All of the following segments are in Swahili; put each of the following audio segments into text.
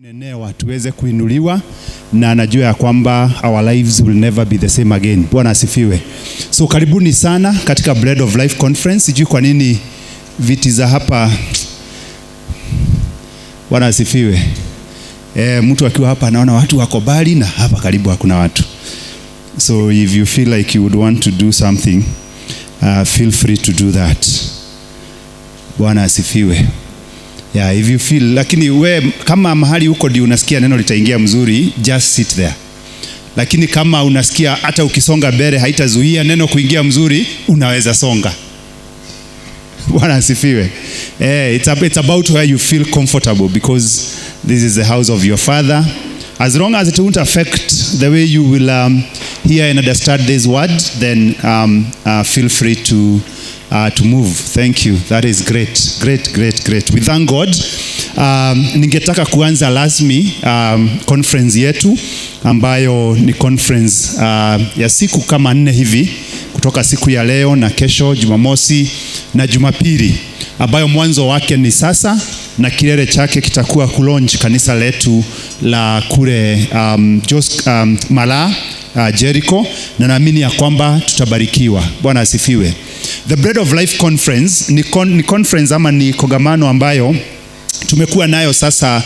Nenewa tuweze kuinuliwa na najua ya kwamba our lives will never be the same again. Bwana asifiwe. So karibuni sana katika Bread of Life Conference. Sijui kwa nini viti za hapa. Bwana asifiwe. Mtu akiwa hapa anaona watu wako bali na hapa karibu hakuna watu. So if you feel like you would want to do something, feel free to do that. Bwana asifiwe. Yeah, if you feel, lakini we kama mahali huko ndio unasikia neno litaingia mzuri, just sit there. Lakini kama unasikia hata ukisonga mbele haitazuia neno kuingia mzuri, unaweza songa. Bwana asifiwe. It's about where you feel comfortable, because this is the house of your Father. As long as it won't affect the way you will hear and understand this word, then feel free to move. Thank you. That is great. Great. We thank God. Ningetaka kuanza rasmi conference yetu ambayo ni conference ya siku kama 4 hivi, kutoka siku ya leo na kesho Jumamosi na Jumapili, ambayo mwanzo wake ni sasa na kilele chake kitakuwa kulaunch kanisa letu la kule Mala Jericho, na naamini ya kwamba tutabarikiwa. Bwana asifiwe. The Bread of Life Conference ni conference ama ni kongamano ambayo tumekuwa nayo sasa.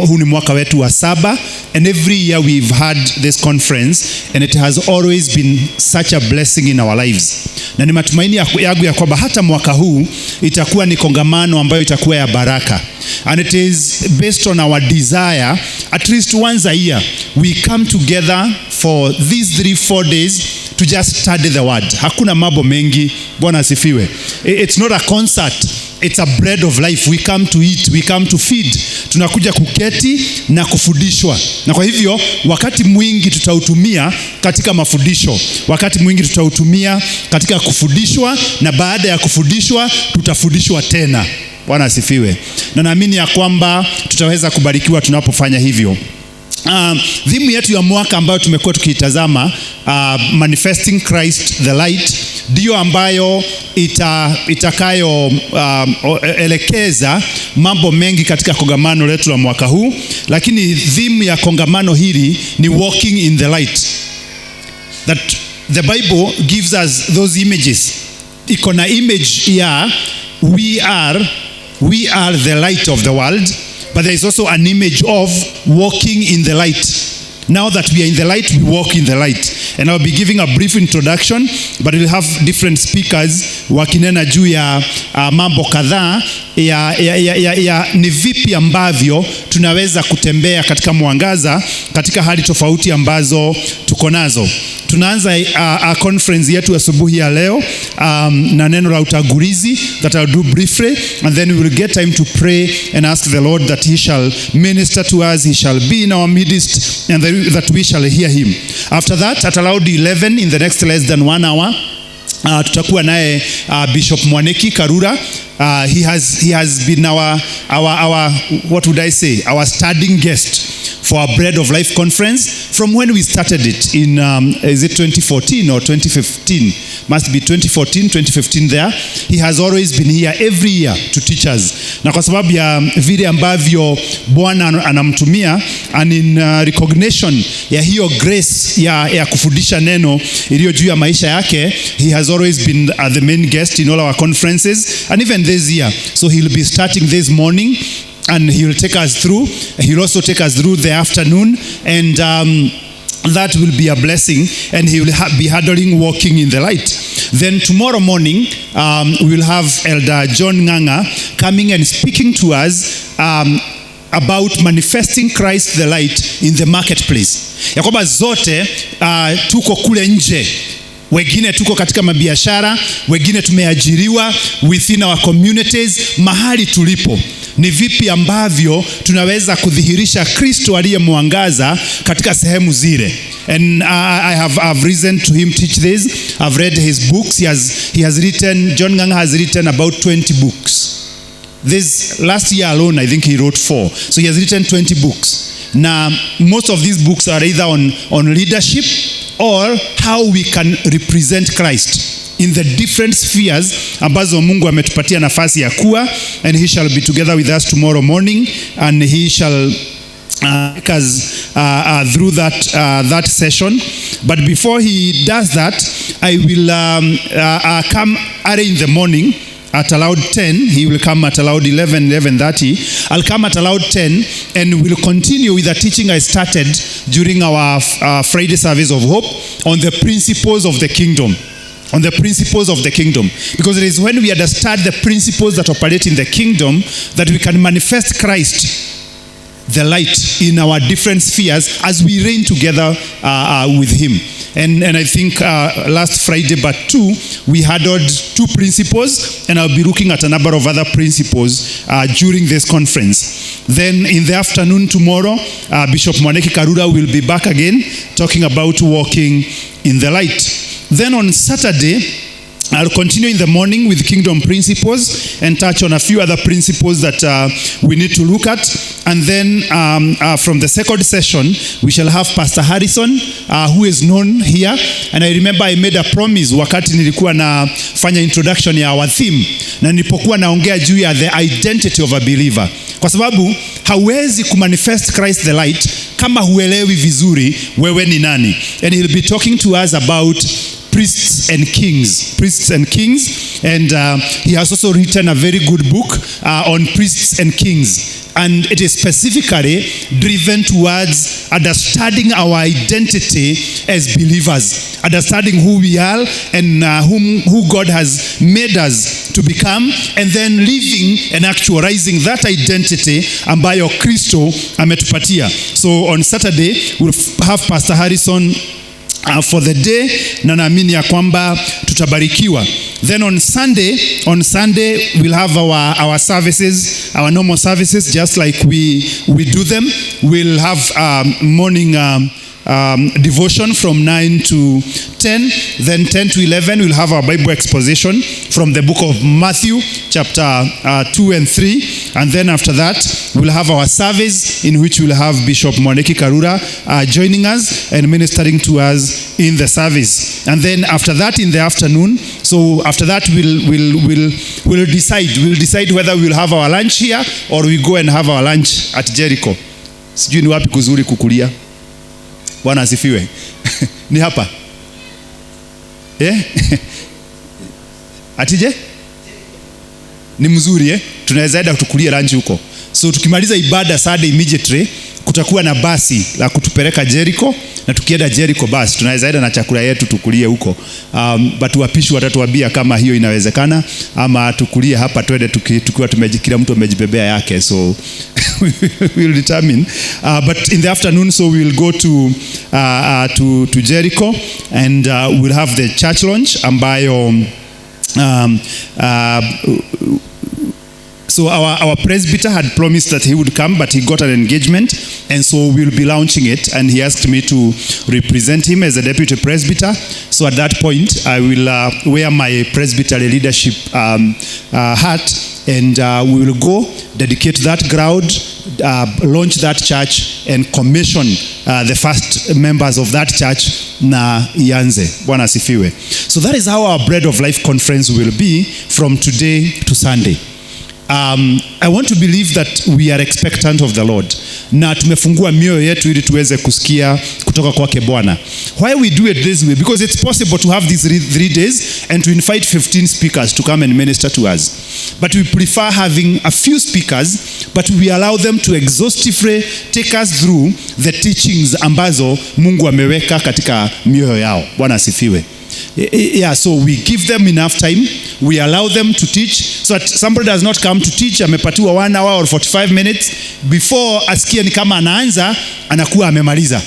Huu ni mwaka wetu wa 7, and every year we've had this conference, and it has always been such a blessing in our lives. Na ni matumaini yangu ya kwamba hata mwaka huu itakuwa ni kongamano ambayo itakuwa ya baraka. And it is based on our desire, at least once a year we come together for these 3-4 days to just study the word. Hakuna mambo mengi. Bwana asifiwe. It's not a concert. It's a bread of life. We come to eat, we come to feed. Tunakuja kuketi na kufundishwa. Na kwa hivyo wakati mwingi tutautumia katika mafundisho. Wakati mwingi tutautumia katika kufundishwa, na baada ya kufundishwa tutafundishwa tena. Bwana asifiwe. Na naamini ya kwamba tutaweza kubarikiwa tunapofanya hivyo. Dhimu yetu ya mwaka ambayo tumekuwa tukiitazama, Manifesting Christ the Light, ndio ambayo itakayo elekeza mambo mengi katika kongamano letu la mwaka huu. Lakini dhimu ya kongamano hili ni Walking in the Light. That the Bible gives us those images. Iko na image ya we are the light of the world, but there is also an image of walking in the light. Now that we are in the light, we walk in the light. And I'll be giving a brief introduction, but we'll have different speakers wakinena juu ya mambo kadhaa ya ni vipi ambavyo tunaweza kutembea katika mwangaza katika hali tofauti ambazo tuko nazo. Tunaanza conference yetu asubuhi ya leo na neno la utangulizi that I'll do briefly, and then we will get time to pray and ask the Lord that he shall minister to us, he shall be in our midst, and that we shall hear him. After that, at around 11, in the next less than 1 hour, tutakuwa naye Bishop Mwaneki Karura. He has been our what would I say, our standing guest for our Bread of Life Conference from when we started it in is it 2014 or 2015? Must be 2014, 2015 there. He has always been here every year to teach us. Na kwa sababu ya vile ambavyo Bwana anamtumia, and in recognition ya hiyo grace ya kufundisha neno iliyo juu ya maisha yake, he has always been the main guest in all our conferences, and even this year. So he'll be starting this morning, and he will take us through. He'll also take us through the afternoon, and that will be a blessing, and he will be handling walking in the light. Then tomorrow morning, we will have Elder John Nganga coming and speaking to us about manifesting Christ the light in the marketplace. Ya kwamba zote tuko kule nje. Wengine tuko katika mabiashara, wengine tumeajiriwa within our communities. Mahali tulipo, ni vipi ambavyo tunaweza kudhihirisha Kristo aliye mwangaza katika sehemu zile. And I've reason to him teach this. I've read his books. He has written, John Nganga has written about 20 books. This last year alone, I think he wrote 4. So he has written 20 books. Now, most of these books are either on leadership or how we can represent Christ in the different spheres ambazo Mungu ametupatia nafasi ya kuwa. And he shall be together with us tomorrow morning, and he shall through that session. But before he does that, I will come early in the morning at around 10. He will come at around 11:30. I'll come at around 10, and we'll continue with the teaching I started during our Friday service of hope on the principles of the kingdom. On the principles of the kingdom. Because it is when we understand the principles that operate in the kingdom that we can manifest Christ, the light, in our different spheres as we reign together with him. And I think last Friday, but 2, we added 2 principles, and I'll be looking at a number of other principles during this conference. Then in the afternoon tomorrow, Bishop Mwaneki Karura will be back again talking about walking in the light. Then on Saturday, I'll continue in the morning with kingdom principles and touch on a few other principles that we need to look at. And then from the second session, we shall have Pastor Harrison, who is known here. And I remember I made a promise wakati nilikuwa nafanya introduction ya our theme, na nilipokuwa naongea juu ya the identity of a believer. Kwa sababu hauwezi kumanifest Christ the light kama huelewi vizuri wewe ni nani. And he'll be talking to us about priests and kings, and he has also written a very good book on priests and kings, and it is specifically driven towards understanding our identity as believers, understanding who we are and who God has made us to become, and then living and actualizing that identity ambayo Kristo ametupatia. So on Saturday we'll have Pastor Harrison for the day, na naamini ya kwamba tutabarikiwa. Then on Sunday we'll have our services, our normal services, just like we do them. We'll have morning devotion from 9 to 10. Then 10 to 11 we'll have our Bible exposition from the book of Matthew chapter 2 and 3. And then after that we'll have our service, in which we'll have Bishop Mwaneki Karura joining us and ministering to us in the service. And then after that in the afternoon, so after that we'll decide whether we'll have our lunch here or we go and have our lunch at Jericho. Sijui ni wapi kuzuri kukulia. Bwana asifiwe. Ni hapa. Atije? Ni mzuri tunaweza enda tukulie lunch huko. So tukimaliza ibada Sunday immediately kutakuwa na basi la kutupeleka Jericho, na tukienda Jericho basi tunaweza enda na chakula yetu tukulie huko. But wapishi watatuambia kama hiyo inawezekana ama tukulie hapa twende tukiwa kila mtu amejibebea yake. So we'll determine. But in the afternoon, so we'll go to Jericho, and we'll have the church lunch ambayo so our presbyter had promised that he would come, but he got an engagement, and so we'll be launching it, and he asked me to represent him as a deputy presbyter. So at that point I will wear my presbytery leadership hat, and we will go dedicate that ground, launch that church, and commission the first members of that church na ianze. Bwana asifiwe. So that is how our Bread of Life conference will be from today to Sunday. I want to believe that we are expectant of the Lord, na tumefungua mioyo yetu ili tuweze kusikia kutoka kwake Bwana. Why we do it this way? Because it's possible to have these 3 days and to invite 15 speakers to come and minister to us. But we prefer having a few speakers, but we allow them to exhaustively take us through the teachings ambazo Mungu ameweka katika mioyo yao. Bwana asifiwe. Yeah, so we give them enough time, we allow them to teach, so that somebody does not come to teach amepatiwa 1 hour or 45 minutes, before asikie ni kama anaanza anakuwa amemaliza,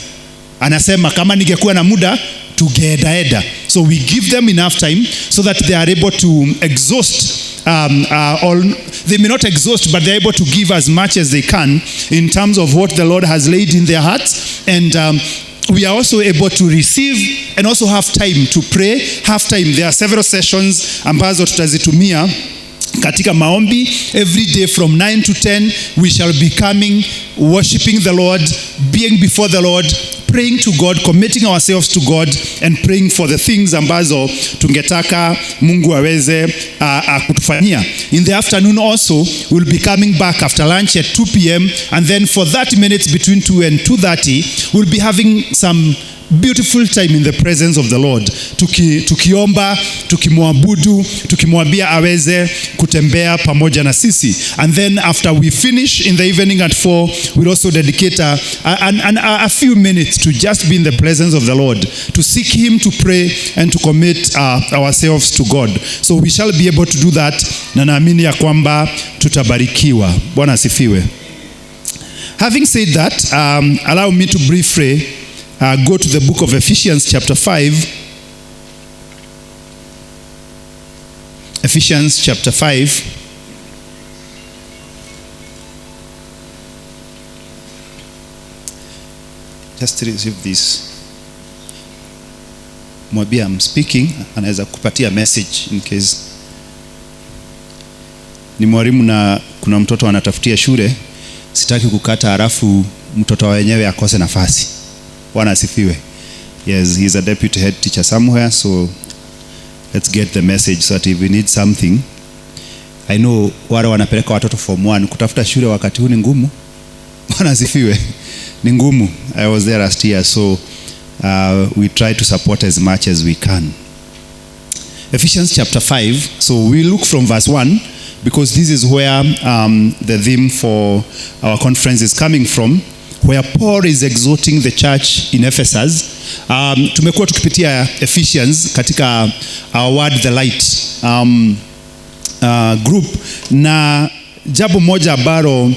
anasema kama ningekuwa na muda tugedaeda. So we give them enough time so that they are able to exhaust they may not exhaust, but they're able to give as much as they can in terms of what the Lord has laid in their hearts. And we are also able to receive and also have time to pray. Have time. There are several sessions ambazo tutazitumia katika maombi. Every day from 9 to 10 we shall be coming, worshiping the Lord, being before the Lord, praying to God, committing ourselves to God and praying for the things ambazo tungetaka Mungu aweze kutufanyia. In the afternoon also, we'll be coming back after lunch at 2 p.m. and then for 30 minutes between 2 and 2:30, we'll be having some beautiful time in the presence of the Lord. Tukiomba, tukimwabudu, tukimwambia aweze kutembea pamoja na sisi. And then after we finish in the evening at 4, we'll also dedicate a few minutes to just be in the presence of the Lord, to seek Him, to pray and to commit ourselves to God. So we shall be able to do that, na naamini ya kwamba tutabarikiwa. Bwana asifiwe. Having said that, allow me to briefly go to the book of Ephesians chapter 5. Ephesians chapter 5. Just receive this. Mwambie I'm speaking, anaweza kupatia message in case. Ni mwalimu na kuna mtoto anatafutia shule, sitaki kukata halafu mtoto wenyewe akose nafasi. Bwana asifiwe. Yes, he's a deputy head teacher somewhere, so let's get the message so that if we need something. I know wale wanapeleka watoto form 1 kutafuta shule wakati huu ni ngumu. Bwana asifiwe. Ni ngumu. I was there last year, so we try to support as much as we can. Ephesians chapter 5. So we look from verse 1 because this is where the theme for our conference is coming from, where Paul is exhorting the church in Ephesus. Tumekuwa tukipitia Ephesians katika our word the light group, na jambo moja ambalo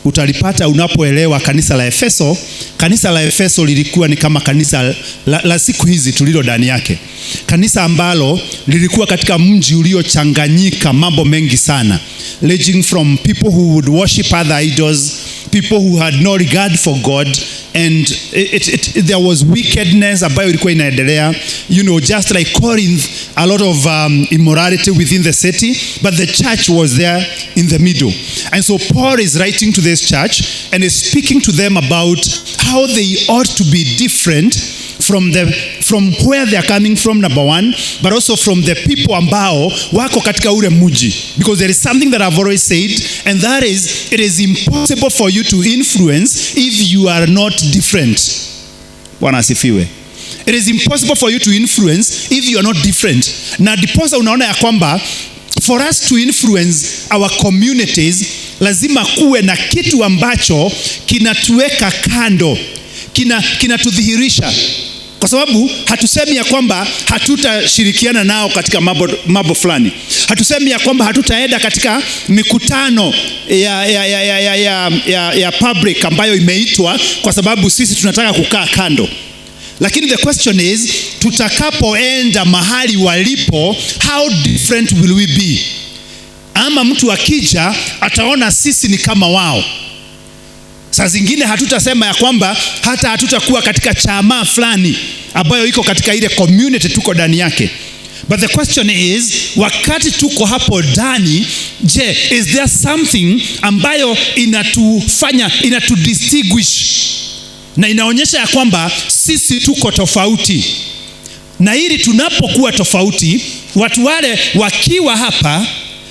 utalipata unapoelewa kanisa la Efeso. Kanisa la Efeso lilikuwa ni kama kanisa la siku hizi tulilo ndani yake. Kanisa ambalo lilikuwa katika mji uliochanganyika mambo mengi sana, ranging from people who would worship other idols, people who had no regard for God, and there was wickedness ambayo ilikuwa inaendelea. You know, just like Corinth, a lot of immorality within the city, but the church was there in the middle. And so Paul is writing to this church and is speaking to them about how they ought to be different from where they are coming from, number one, but also from the people ambao wako katika ule mji. Because there is something that I've always said, and that is, it is impossible for you to influence if you are not different. Bwana asifiwe. It is impossible for you to influence if you are not different. Na diposa unaona ya kwamba for us to influence our communities, lazima kuwe na kitu ambacho kinatuweka kando, kinatudhihirisha. Kwa sababu hatusemi ya kwamba hatutashirikiana nao katika mambo fulani. Hatusemi ya kwamba hatutaenda katika mikutano ya public ambayo imeitwa kwa sababu sisi tunataka kukaa kando. Lakini the question is, tutakapoenda mahali walipo, how different will we be? Ama mtu akija ataona sisi ni kama wao. Saa zingine hatutasema ya kwamba hata hatutakuwa katika chama fulani ambayo iko katika ile community tuko ndani yake. But the question is, wakati tuko hapo ndani, je, is there something ambayo inatudistinguish na inaonyesha ya kwamba sisi tuko tofauti? Na ili tunapokuwa tofauti, watu wale wakiwa hapa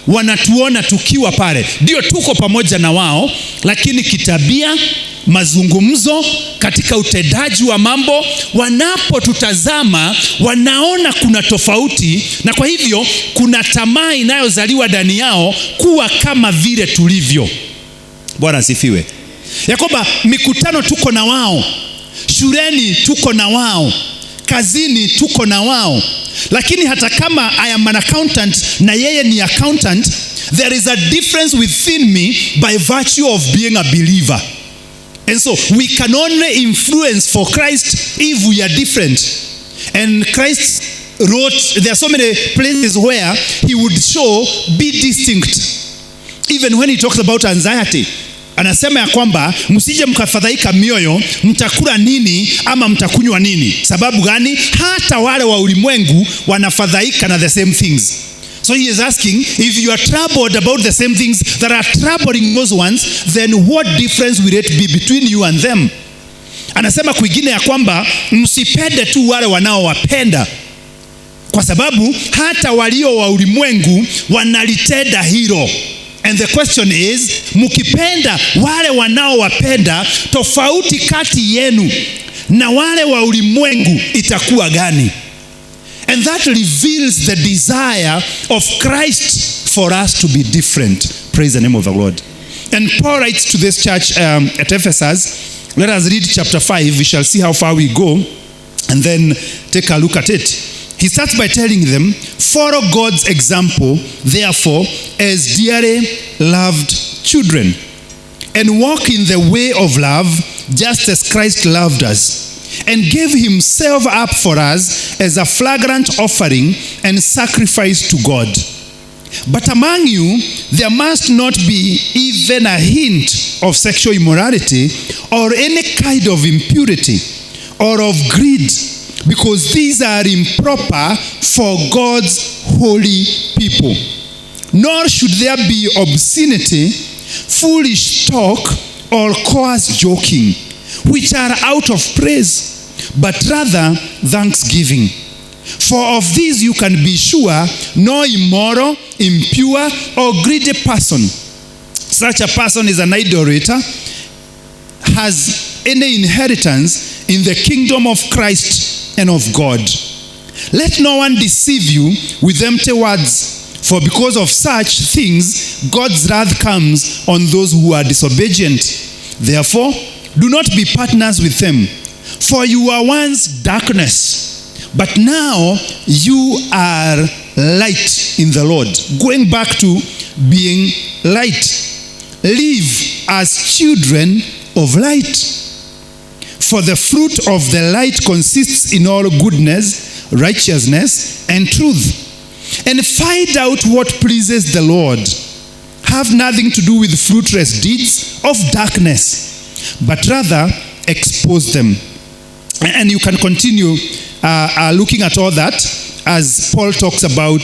wanatuona tukiwa pale, ndio tuko pamoja na wao, lakini kitabia, mazungumzo, katika utendaji wa mambo, wanapotutazama wanaona kuna tofauti, na kwa hivyo kuna tamaa inayozaliwa ndani yao kuwa kama vile tulivyo. Bwana asifiwe. Ya kwamba mikutano tuko na wao, shuleni tuko na wao, kazini tuko na wao, lakini hata kama I am an accountant na yeye ni accountant, there is a difference within me by virtue of being a believer. And so we can only influence for Christ if we are different. And Christ wrote, there are so many places where he would show, be distinct. Even when he talks about anxiety, anasema ya kwamba msije mkafadhaika mioyo, mtakula nini ama mtakunywa nini. Sababu gani? Hata wale wa ulimwengu wanafadhaika na the same things. So he is asking, if you are troubled about the same things that are troubling those ones, then what difference will it be between you and them? Anasema kwingine ya kwamba msipende tu wale wanaowapenda, kwa sababu hata walio wa ulimwengu wanalitenda hilo. And the question is, mkipenda wale wanaowapenda, tofauti kati yenu na wale wa ulimwengu itakuwa gani? And that reveals the desire of Christ for us to be different. Praise the name of the Lord. And Paul writes to this church at Ephesus. Let us read chapter 5. We shall see how far we go and then take a look at it. He starts by telling them, follow God's example, therefore, as dearly loved children, and walk in the way of love, just as Christ loved us, and gave himself up for us as a flagrant offering and sacrifice to God. But among you, there must not be even a hint of sexual immorality or any kind of impurity or of greed, because these are improper for God's holy people. Nor should there be obscenity, foolish talk, or coarse joking, which are out of praise, but rather thanksgiving. For of these you can be sure, no immoral, impure, or greedy person, such a person is an idolater, has any inheritance in the kingdom of Christ and of God. Let no one deceive you with empty words, for because of such things God's wrath comes on those who are disobedient. Therefore, do not be partners with them, for you were once darkness, but now you are light in the Lord. Going back to being light. Live as children of light. For the fruit of the light consists in all goodness, righteousness, and truth. And find out what pleases the Lord. Have nothing to do with fruitless deeds of darkness, but rather expose them. And you can continue looking at all that as Paul talks about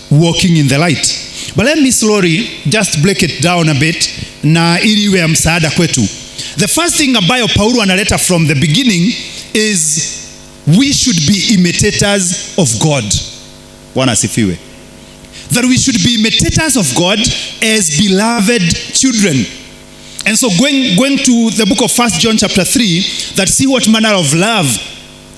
walking in the light. But let me slowly just break it down a bit na ili iwe msaada kwetu. The first thing ambayo Paulo analeta from the beginning is we should be imitators of God. Bwana asifiwe. That we should be imitators of God as beloved children. And so going to the book of 1 John chapter 3, that see what manner of love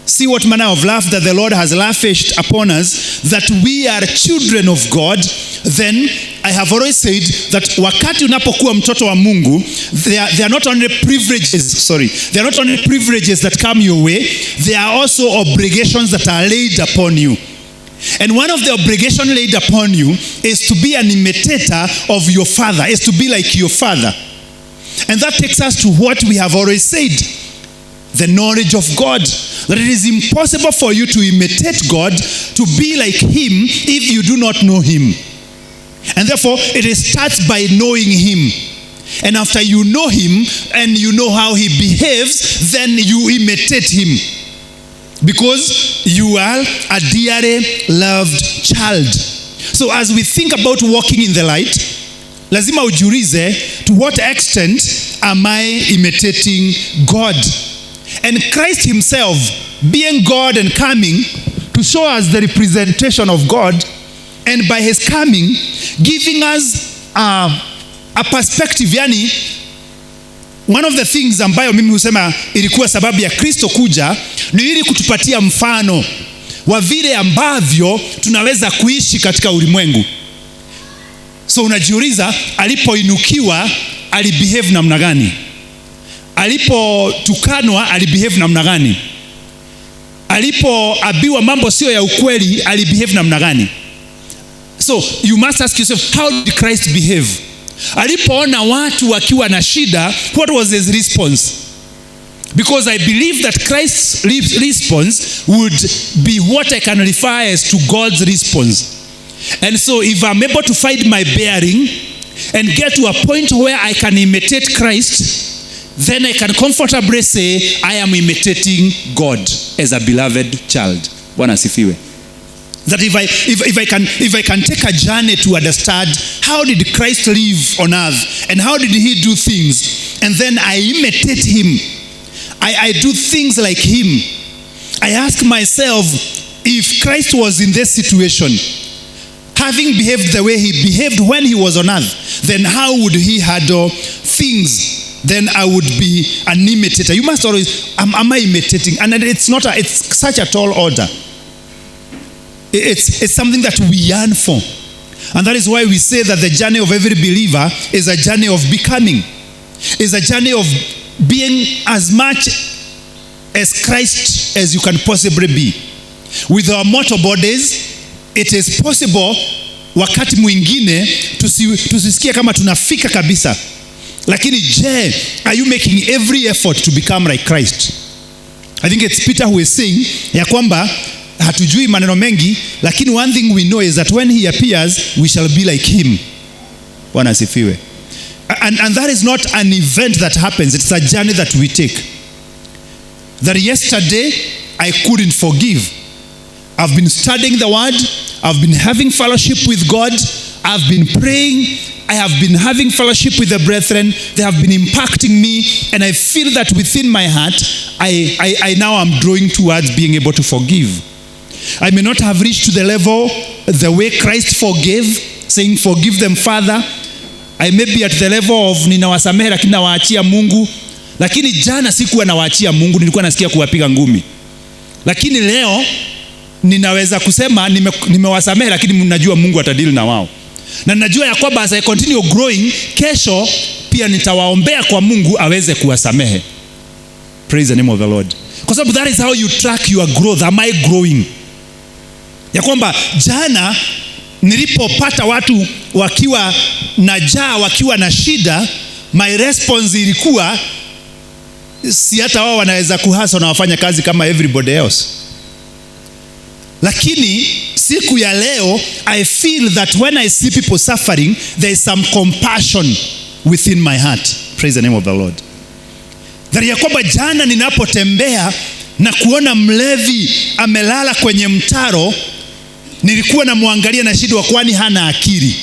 that the Lord has lavished upon us, that we are children of God. Then I have always said that wakati unapokuwa mtoto wa Mungu, they are not only privileges that come your way, there are also obligations that are laid upon you. And one of the obligations laid upon you is to be an imitator of your father, is to be like your father. And that takes us to what we have always said, the knowledge of God. That it is impossible for you to imitate God, to be like him, if you do not know him. And therefore, it starts by knowing him. And after you know him, and you know how he behaves, then you imitate him. Because you are a dearly loved child. So as we think about walking in the light, lazima ujiulize, to what extent am I imitating God? And Christ himself, being God and coming to show us the representation of God, and by his coming, giving us a perspective. Yani, one of the things ambayo mimi husema ilikuwa sababu ya Kristo kuja, ni ili kutupatia mfano wa vile ambavyo tunaweza kuishi katika ulimwengu. So unajiuliza, alipoinukiwa alibehave namna gani? Alipotukanwa alibehave namna gani? Alipoabiwa mambo sio ya ukweli alibehave namna gani? So you must ask yourself, how did Christ behave? Alipoona watu wakiwa na shida, what was his response? Because I believe that Christ's response would be what I can refer as to God's response. And so if I'm able to find my bearing and get to a point where I can imitate Christ, then I can comfortably say I am imitating God as a beloved child. Bwana asifiwe. That if I can take a journey to understand how did Christ live on earth and how did he do things, and then I imitate him, I do things like him. I ask myself, if Christ was in this situation, having behaved the way he behaved when he was on earth, then how would he handle things? Then I would be an imitator. You must always, am I imitating? And it's such a tall order. It's something that we yearn for. And that is why we say that the journey of every believer is a journey of becoming. Is a journey of being as much as Christ as you can possibly be. With our mortal bodies, it is possible wakati mwingine tusisikie kama tunafika kabisa. Lakini je, are you making every effort to become like Christ? I think it's Peter who is saying ya kwamba hatujui maneno mengi, lakini one thing we know is that when he appears, we shall be like him. Bwana asifiwe. And that is not an event that happens. It's a journey that we take. That yesterday, I couldn't forgive. I've been studying the word. I've been having fellowship with God. I've been praying. I have been having fellowship with the brethren. They have been impacting me. And I feel that within my heart, I now am drawing towards being able to forgive. I may not have reached to the level, the way Christ forgave, saying, forgive them, Father. I may be at the level of ninawasamehe lakini nawaachia Mungu. Lakini jana sikuwa nawaachia Mungu, nilikuwa nasikia kuwapiga ngumi. Lakini leo ninaweza kusema nimewasamehe lakini mnajua Mungu atadili na wao. Na najua ya kwamba as I continue growing, kesho pia nitawaombea kwa Mungu aweze kuwasamehe. Praise the name of the Lord. Kwa sababu that is how you track your growth. Am I growing? Ya kwamba jana nilipopata watu wakiwa na njaa, wakiwa na shida, my response ilikuwa si hata wao wanaweza kuhasa na wafanya kazi kama everybody else. Lakini siku ya leo, I feel that when I see people suffering, there is some compassion within my heart. Praise the name of the Lord. That ya kwamba jana ninapotembea na kuona mlevi amelala kwenye mtaro, nilikuwa namwangalia na shida, kwani hana akili.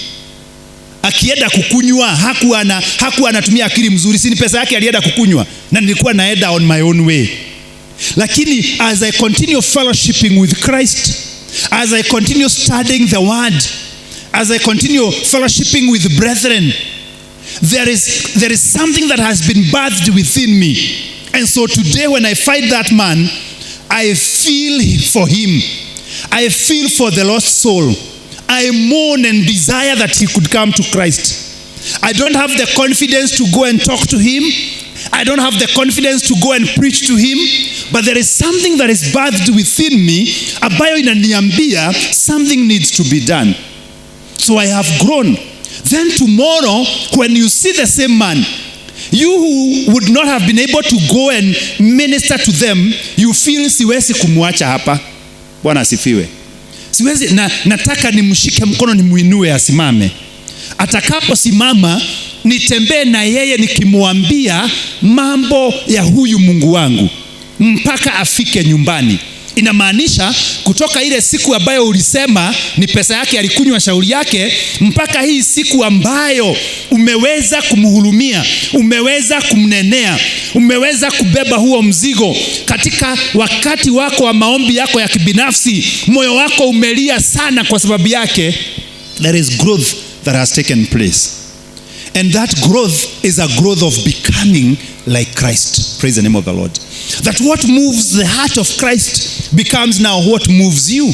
Akienda kukunywa hakuwa anatumia akili mzuri, si ni pesa yake alienda kukunywa, na nilikuwa naenda on my own way. Lakini as I continue fellowshipping with Christ, as I continue studying the word, as I continue fellowshipping with brethren, there is something that has been birthed within me. And so today when I find that man, I feel for him. I feel for the lost soul. I mourn and desire that he could come to Christ. I don't have the confidence to go and talk to him. I don't have the confidence to go and preach to him. But there is something that is birthed within me, ambayo inaniambia something needs to be done. So I have grown. Then tomorrow, when you see the same man, you who would not have been able to go and minister to them, you feel siwezi kumwacha hapa. Bwana asifiwe. Siwezi, nataka nimshike mkono nimuinue asimame. Atakapo simama, nitembee na yeye nikimwambia mambo ya huyu Mungu wangu mpaka afike nyumbani. Inamaanisha kutoka ile siku ambayo ulisema ni pesa yake alikunywa shauri yake, mpaka hii siku ambayo umeweza kumhurumia, umeweza kumnenea, umeweza kubeba huo mzigo katika wakati wako wa maombi yako ya kibinafsi, moyo wako umelia sana kwa sababu yake. There is growth that has taken place. And that growth is a growth of becoming like Christ. Praise the name of the Lord. That what moves the heart of Christ becomes now what moves you.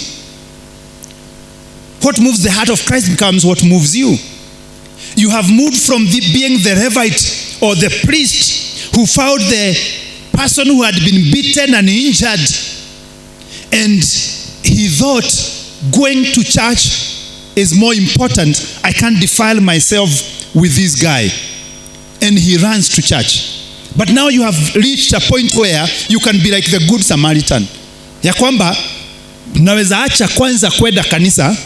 What moves the heart of Christ becomes what moves you. You have moved from being the Levite or the priest who found the person who had been beaten and injured, and he thought going to church is more important. I can't defile myself with this guy. And he runs to church. But now you have reached a point where you can be like the good Samaritan. Ya kwamba naweza acha kwanza kwenda kanisa,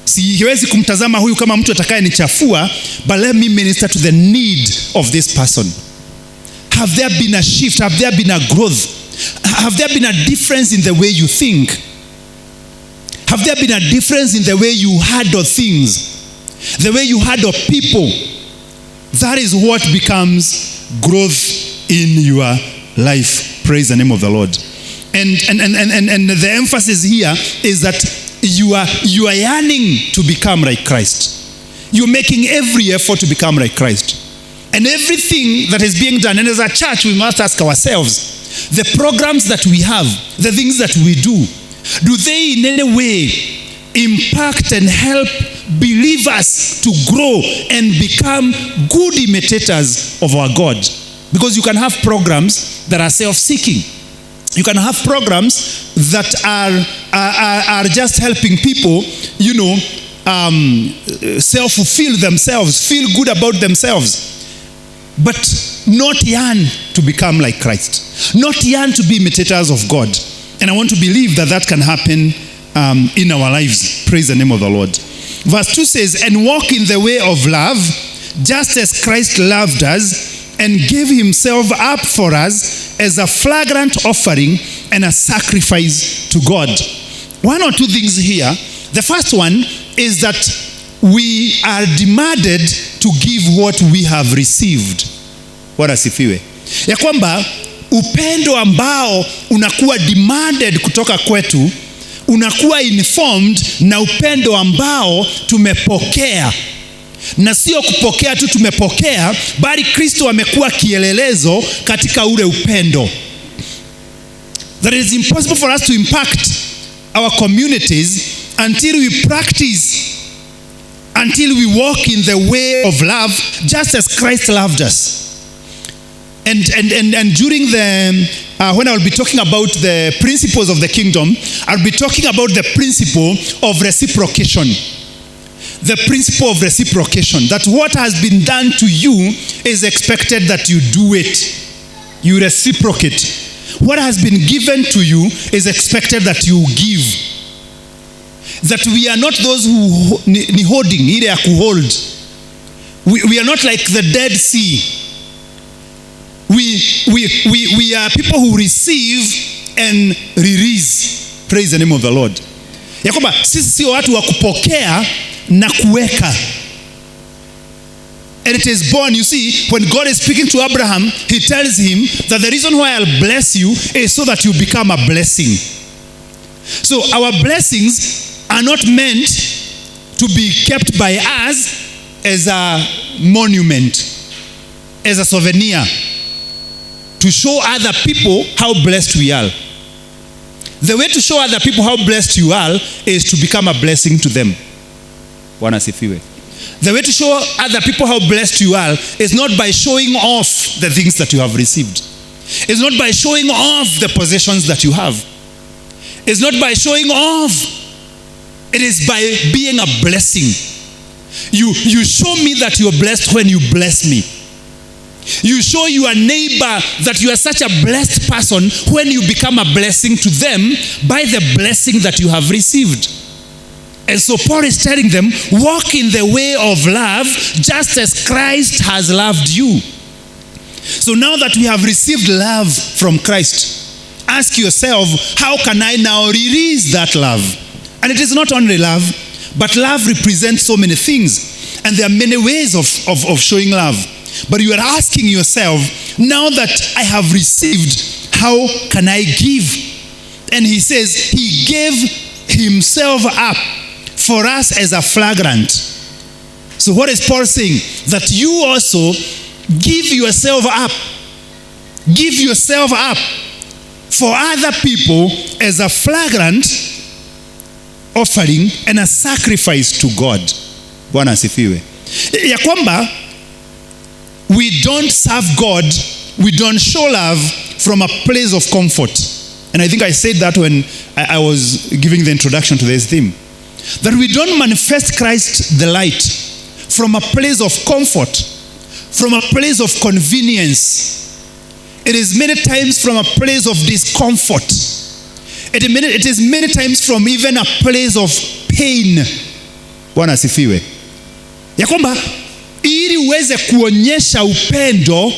siwezi kumtazama huyu kama mtu atakaye nichafua, but let me minister to the need of this person. Have there been a shift? Have there been a growth? Have there been a difference in the way you think? Have there been a difference in the way you handle things? The way you handle people? That is what becomes growth in your life. Praise the name of the Lord. And the emphasis here is that you are yearning to become like Christ. You're making every effort to become like Christ. And everything that is being done, and as a church, we must ask ourselves, the programs that we have, the things that we do they in any way impact and help believers to grow and become good imitators of our God? Because you can have programs that are self-seeking. You can have programs that are just helping people, self-fulfill themselves, feel good about themselves, but not yearn to become like Christ, not yearn to be imitators of God. And I want to believe that can happen in our lives. Praise the name of the Lord. Verse 2 says, and walk in the way of love, just as Christ loved us and gave himself up for us as a flagrant offering and a sacrifice to God. One or two things here. The first one is that we are demanded to give what we have received. Bwana asifiwe. Ya kwamba upendo ambao unakuwa demanded kutoka kwetu unakuwa informed na upendo ambao tumepokea. Na sio kupokea tu tumepokea, bali Kristo amekuwa kielelezo katika ule upendo. That it is impossible for us to impact our communities until we practice, until we walk in the way of love, just as Christ loved us. And during the when I will be talking about the principles of the kingdom, I'll be talking about the principle of reciprocation. The principle of reciprocation, that what has been done to you is expected that you do it. You reciprocate. What has been given to you is expected that you give. That we are not those who ni holding, ile ya kuhold. We are not like the Dead Sea. We are people who receive and release. Praise the name of the Lord. Ya kwamba sisi sio watu wa kupokea na kuweka. And it is born, you see, when God is speaking to Abraham, he tells him that the reason why I'll bless you is so that you become a blessing. So our blessings are not meant to be kept by us as a monument, as a souvenir, to show other people how blessed we are. The way to show other people how blessed you are is to become a blessing to them. Bwana asifiwe. The way to show other people how blessed you are is not by showing off the things that you have received. It's not by showing off the possessions that you have. It's not by showing off. It is by being a blessing. You show me that you are blessed when you bless me. You show your neighbor that you are such a blessed person when you become a blessing to them by the blessing that you have received. And so Paul is telling them, walk in the way of love just as Christ has loved you. So now that we have received love from Christ, ask yourself, how can I now release that love? And it is not only love, but love represents so many things. And there are many ways of showing love. But you are asking yourself, now that I have received, how can I give? And he says, he gave himself up for us as a flagrant. So what is Paul saying? That you also give yourself up. Give yourself up for other people as a flagrant offering and a sacrifice to God. Bwana asifiwe. Ya kwamba we don't serve God, we don't show love from a place of comfort. And I think I said that when I was giving the introduction to this theme. That we don't manifest Christ the light from a place of comfort, from a place of convenience. It is many times from a place of discomfort. It is many times from even a place of pain. Bwana asifiwe. Ya kwamba ili uweze kuonyesha upendo,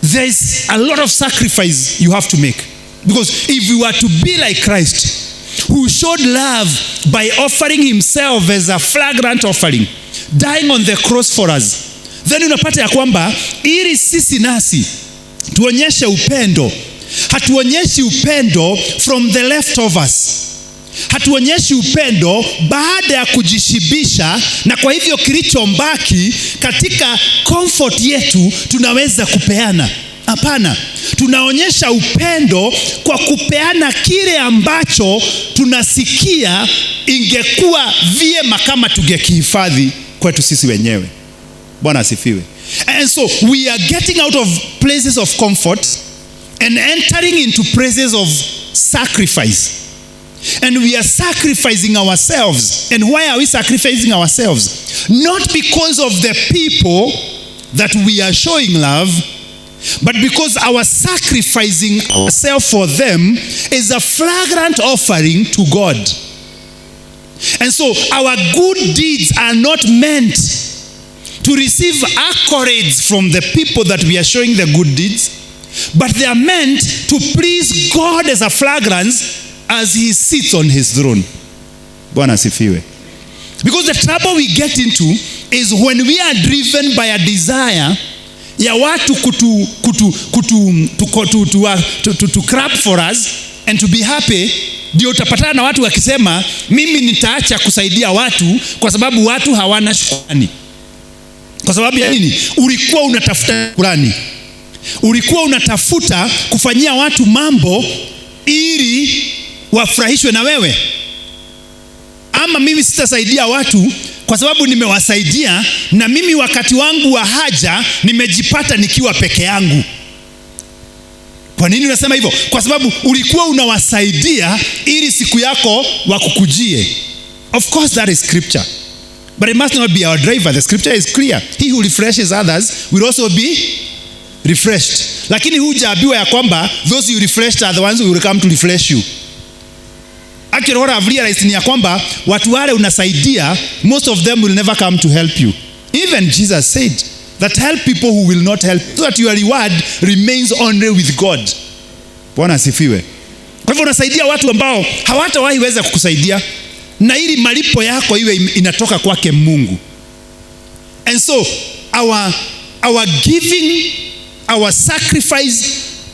there is a lot of sacrifice you have to make. Because if you are to be like Christ, who showed love by offering himself as a flagrant offering, dying on the cross for us, then unapata ya kwamba ili sisi nasi tuonyeshe upendo. Hatuonyeshi upendo from the leftovers. Hatuonyeshi upendo baada ya kujishibisha, na kwa hivyo kilichombaki katika comfort yetu tunaweza kupeana. Hapana, tunaonyesha upendo kwa kupeana kile ambacho tunasikia ingekuwa vyema kama tungekihifadhi kwetu sisi wenyewe. Bwana asifiwe. And so we are getting out of places of comfort and entering into places of sacrifice. And we are sacrificing ourselves. And why are we sacrificing ourselves? Not because of the people that we are showing love, but because our sacrificing ourselves for them is a flagrant offering to God. And so our good deeds are not meant to receive accolades from the people that we are showing the good deeds, but they are meant to please God as a fragrance as he sits on his throne. Bwana asifiwe. Because the trouble we get into is when we are driven by a desire ya watu to clap for us and to be happy, ndio utapatana na watu wakisema mimi nitaacha kusaidia watu kwa sababu watu hawana shukrani. Kwa sababu ya nini? Ulikuwa unatafuta shukrani. Ulikuwa unatafuta kufanyia watu mambo ili wafurahishwe na wewe. Ama mimi sitasaidia watu kwa sababu nimewasaidia, na mimi wakati wangu wa haja nimejipata nikiwa peke yangu. Kwa nini unasema hivyo? Kwa sababu ulikuwa unawasaidia ili siku yako wakukujie. Of course that is scripture, but it must not be our driver. The scripture is clear. He who refreshes others will also be refreshed. Lakini hujaambiwa ya kwamba those you refreshed are the ones who will come to refresh you. Actually, what I've realized ni ya kwamba watu wale unasaidia, most of them will never come to help you. Even Jesus said that help people who will not help, so that your reward remains only with God. Bwana asifiwe. Kwa hivyo unasaidia watu ambao hawatawahi weza kukusaidia, na ili malipo yako iwe inatoka kwake Mungu. And so our giving, our sacrifice,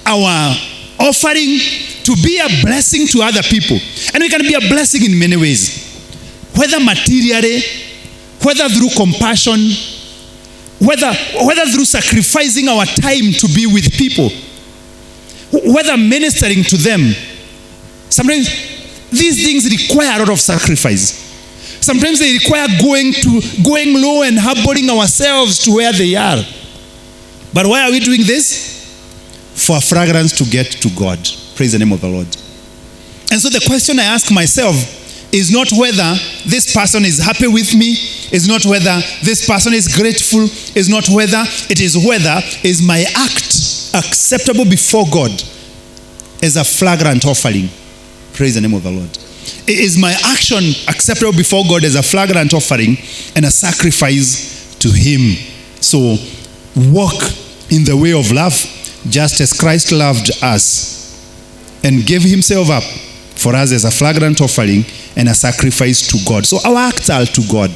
our offering to be a blessing to other people. And we can be a blessing in many ways. Whether materially, whether through compassion, whether through sacrificing our time to be with people, whether ministering to them. Sometimes these things require a lot of sacrifice. Sometimes they require going low and humbling ourselves to where they are. But why are we doing this? For a fragrance to get to God. Praise the name of the Lord. And so the question I ask myself is not whether this person is happy with me, is not whether this person is grateful, is not whether is my act acceptable before God as a flagrant offering. Praise the name of the Lord. Is my action acceptable before God as a flagrant offering and a sacrifice to him? So walk in the way of love, just as Christ loved us and gave himself up for us as a flagrant offering and a sacrifice to God. So our acts are to God.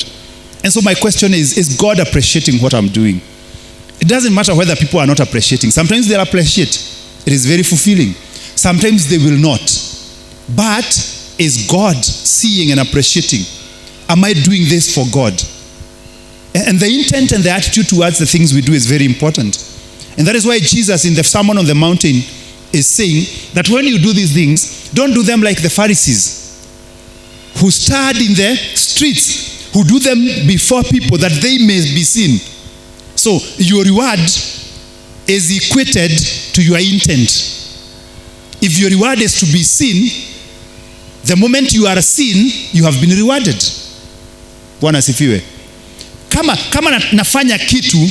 And so my question is God appreciating what I'm doing? It doesn't matter whether people are not appreciating. Sometimes they'll appreciate. It is very fulfilling. Sometimes they will not. But is God seeing and appreciating? Am I doing this for God? And the intent and the attitude towards the things we do is very important. And that is why Jesus in the Sermon on the Mountain is saying that when you do these things, don't do them like the Pharisees who stand in the streets, who do them before people that they may be seen. So your reward is equated to your intent. If your reward is to be seen, the moment you are seen, you have been rewarded. Bwana asifiwe. Kama nafanya kitu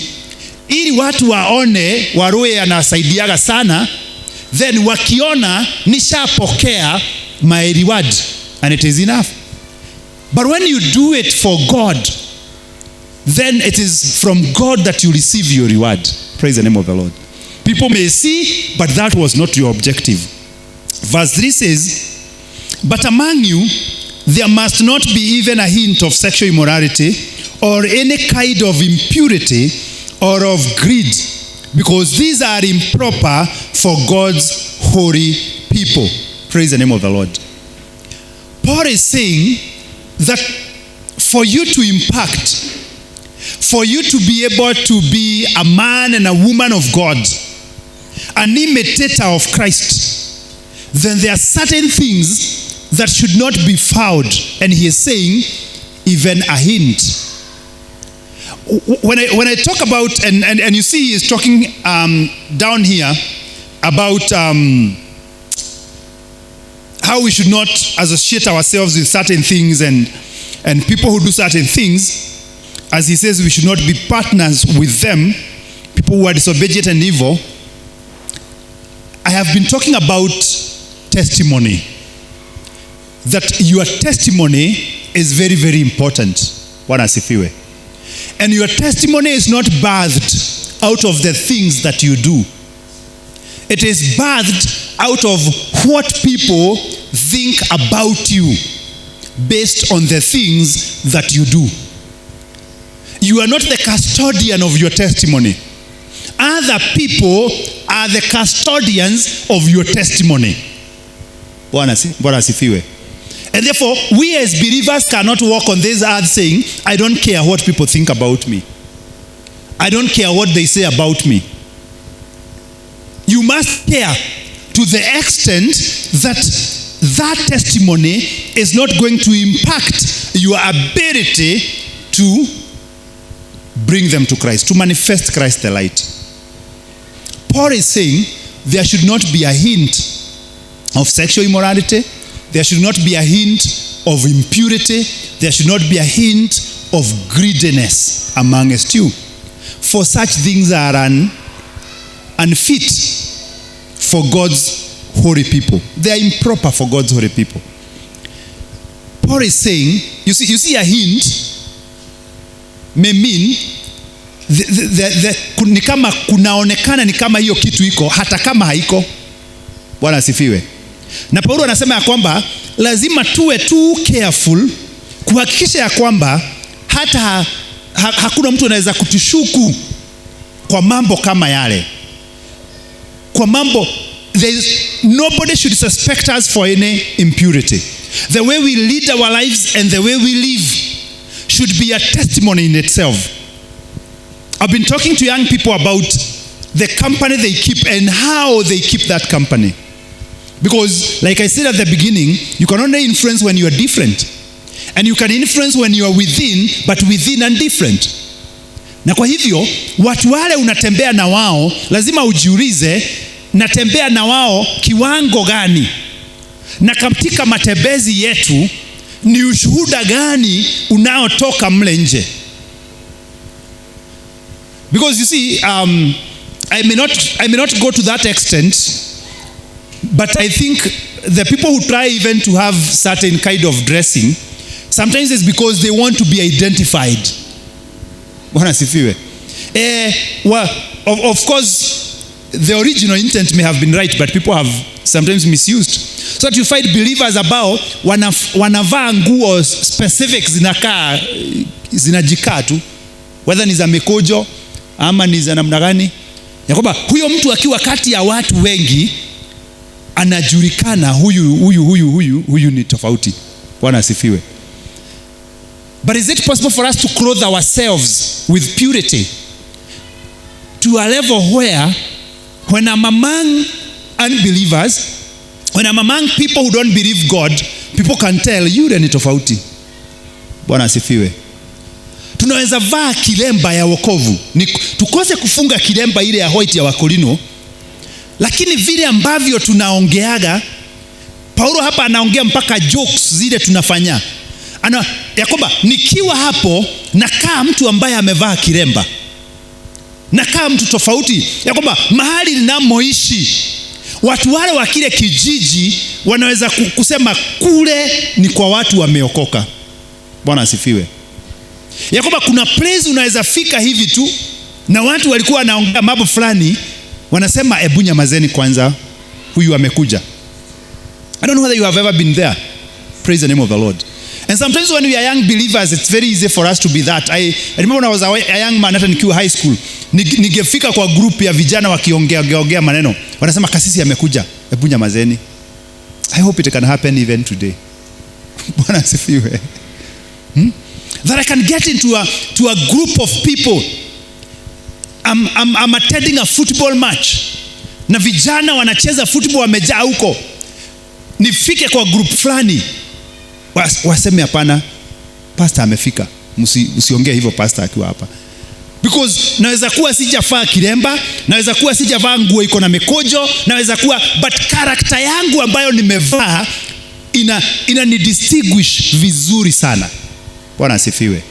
ili watu waone Warui anasaidiaga sana, then wakiona nishapokea my reward and it is enough. But when you do it for God, then it is from God that you receive your reward. Praise the name of the Lord. People may see, but that was not your objective. Verse 3 says, but among you there must not be even a hint of sexual immorality or any kind of impurity or of greed, because these are improper for God's holy people. Praise the name of the Lord. Paul is saying that for you to impact, for you to be able to be a man and a woman of God, an imitator of Christ, then there are certain things that should not be fouled. And he is saying, even a hint. When I talk about, and you see he is talking down here about how we should not associate ourselves with certain things and people who do certain things. As he says, we should not be partners with them, people who are disobedient and evil. I have been talking about testimony. That your testimony is very, very important. Bwana asifiwe. And your testimony is not birthed out of the things that you do. It is birthed out of what people think about you based on the things that you do. You are not the custodian of your testimony. Other people are the custodians of your testimony. Bwana asifiwe. And therefore, we as believers cannot walk on this earth saying, I don't care what people think about me. I don't care what they say about me. You must care to the extent that that testimony is not going to impact your ability to bring them to Christ, to manifest Christ the light. Paul is saying there should not be a hint of sexual immorality. There should not be a hint of impurity. There should not be a hint of greediness amongst you. For such things are unfit for God's holy people. They are improper for God's holy people. Paul is saying, you see a hint may mean ni kama kunaonekana ni kama hiyo kitu iko hata kama haiko. Bwana asifiwe. Na Paulo anasema ya kwamba lazima tuwe too careful kuhakikisha ya kwamba hata hakuna mtu anaweza kutushuku kwa mambo kama yale. Kwa mambo, nobody should suspect us for any impurity. The way we lead our lives and the way we live should be a testimony in itself. I've been talking to young people about the company they keep and how they keep that company. Because, like I said at the beginning, you can only influence when you are different. And you can influence when you are within, but within and different. Na kwa hivyo, watu wale unatembea na wao, lazima ujiulize, natembea na wao kiwango gani? Na katika matembezi yetu, ni ushuhuda gani unaotoka mle nje? Because you see, I may not go to that extent, but I think the people who try even to have certain kind of dressing, sometimes it's because they want to be identified. Bwana asifiwe. Of course, the original intent may have been right, but people have sometimes misused. So that you find believers ambao wanavaa nguo specific zinajikaa tu, whether ni za mikojo ama ni za namna gani, ya kwamba huyo mtu akiwa kati ya watu wengi anajulikana huyu ni tofauti. Bwana asifiwe. But is it possible for us to clothe ourselves with purity to a level where when I'm among unbelievers, when I'm among people who don't believe God, people can tell yule ni tofauti? Bwana asifiwe. Tunaweza vaa kilemba ya wokovu, tukose kufunga kilemba ile ya white ya Wakorino, lakini vile ambavyo tunaongeaga, Paulo hapa anaongea mpaka jokes zile tunafanya. Ya kwamba nikiwa hapo nakaa mtu ambaye amevaa kilemba, nakaa mtu tofauti, ya kwamba mahali ninamoishi watu wale wa kile kijiji wanaweza kusema kule ni kwa watu wameokoka. Bwana asifiwe. Ya kwamba kuna place unaweza fika hivi tu na watu walikuwa wanaongea mambo fulani, wanasema ebu nyamazeni kwanza, huyu amekuja. I don't know whether you have ever been there. Praise the name of the Lord. And sometimes when we are young believers, it's very easy for us to be that. I remember when I was a young man, hata nikiwa high school, ningefika kwa group ya vijana wakiongea maneno, wanasema kasisi amekuja, hebu nyamazeni. I hope it can happen even today. Bwana asifiwe. That I can get into a group of people. I'm attending a football match. Na vijana wanacheza football wamejaa huko. Nifike kwa group fulani. Waseme hapana, pastor amefika. Usiongee hivyo pastor akiwa hapa. Because naweza kuwa sijavaa kiremba, naweza kuwa sijavaa nguo iko na mikojo, naweza kuwa, but character yangu ambayo nimevaa ina ni distinguish vizuri sana. Bwana asifiwe.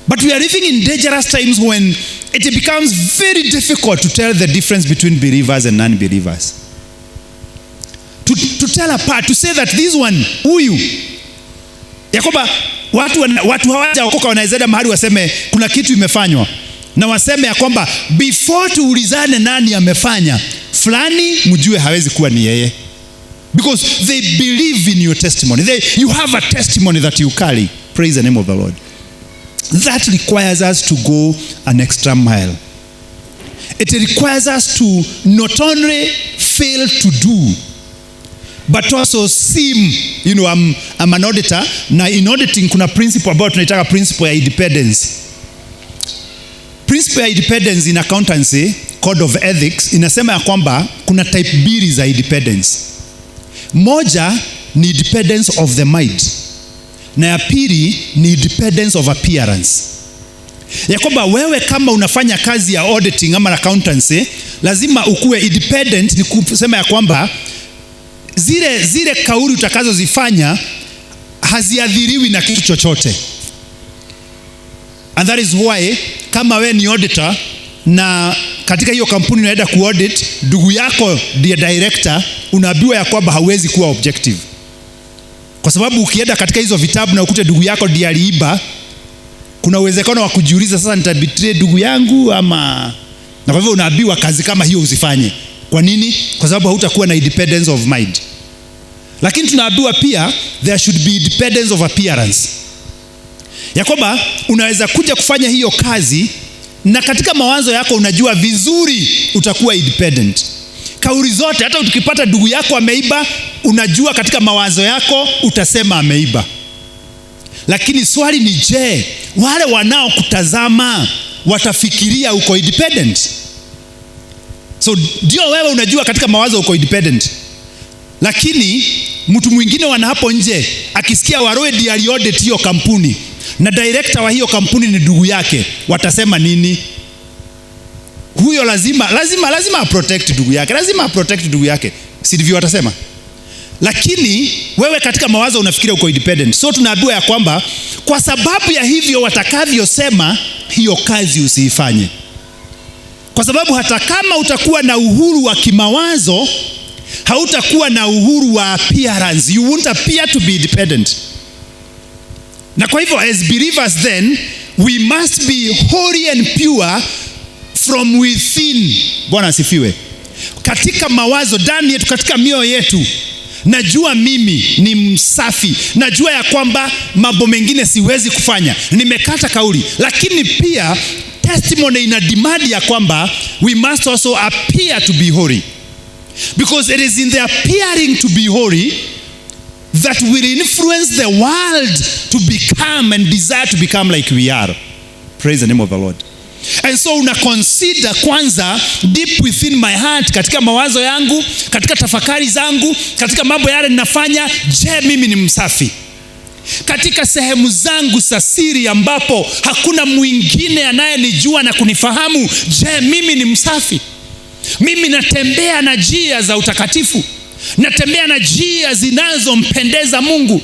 But we are living in dangerous times when it becomes very difficult to tell the difference between believers and non-believers. To tell apart, to say that this one, huyu, ya kwamba watu hawajaokoka wanaweza mahali waseme kuna kitu imefanywa, na waseme ya kwamba before tuulizane nani amefanya fulani, mjue hawezi kuwa ni yeye, because they believe in your testimony. You have a testimony that you carry. Praise the name of the Lord. That requires us to go an extra mile. It requires us to not only fail to do, but also seem, I'm an auditor. Na in auditing kuna principle about tunaitaka principle ya independence. Principle ya independence in accountancy, code of ethics, inasema ya kwamba kuna type mbili za independence. Moja ni independence of the mind, na ya pili ni independence of appearance. Ya kwamba wewe kama unafanya kazi ya auditing ama accountancy, lazima ukuwe independent. Ni kusema ya kwamba zile kauli utakazozifanya haziadhiriwi na kitu chochote. And that is why kama we ni auditor na katika hiyo kampuni unaenda kuaudit, ndugu yako ndiye director, unaambiwa ya kwamba hauwezi kuwa objective. Kwa sababu ukienda katika hizo vitabu na ukute ndugu yako ndiye aliiba, kuna uwezekano wa kujiuliza, sasa nitabetray ndugu yangu ama? Na kwa hivyo unaambiwa kazi kama hiyo usifanye. Kwa nini? Kwa sababu hautakuwa na independence of mind. Lakini tunaambiwa pia there should be independence of appearance. Ya kwamba unaweza kuja kufanya hiyo kazi na katika mawazo yako unajua vizuri utakuwa independent. Kauli zote, hata ukipata ndugu yako ameiba, unajua katika mawazo yako utasema ameiba. Lakini swali ni je, wale wanaokutazama watafikiria uko independent? So ndio wewe unajua katika mawazo uko independent, lakini mtu mwingine hapo nje akisikia Warui ndiye aliaudit hiyo kampuni na director wa hiyo kampuni ni ndugu yake, watasema nini? Huyo lazima protect ndugu yake, lazima protect ndugu yake, si ndivyo watasema? Lakini wewe katika mawazo unafikiria uko independent. So tunaambiwa ya kwamba kwa sababu ya hivyo watakavyosema, hiyo kazi usiifanye. Kwa sababu hata kama utakuwa na uhuru wa kimawazo, hautakuwa na uhuru wa appearance. You won't appear to be independent. Na kwa hivyo as believers then, we must be holy and pure from within. Bwana asifiwe. Katika mawazo ndani yetu, katika mioyo yetu, najua mimi ni msafi, najua ya kwamba mambo mengine siwezi kufanya, nimekata kauli. Lakini pia testimony ina demand ya kwamba we must also appear to be holy, because it is in the appearing to be holy that will influence the world to become and desire to become like we are. Praise the name of the Lord. And so una consider kwanza deep within my heart, katika mawazo yangu, katika tafakari zangu, katika mambo yale ninafanya, je, mimi ni msafi? Katika sehemu zangu za siri ambapo hakuna mwingine anayenijua na kunifahamu, je, mimi ni msafi? Mimi natembea na njia za utakatifu, natembea na njia zinazompendeza Mungu.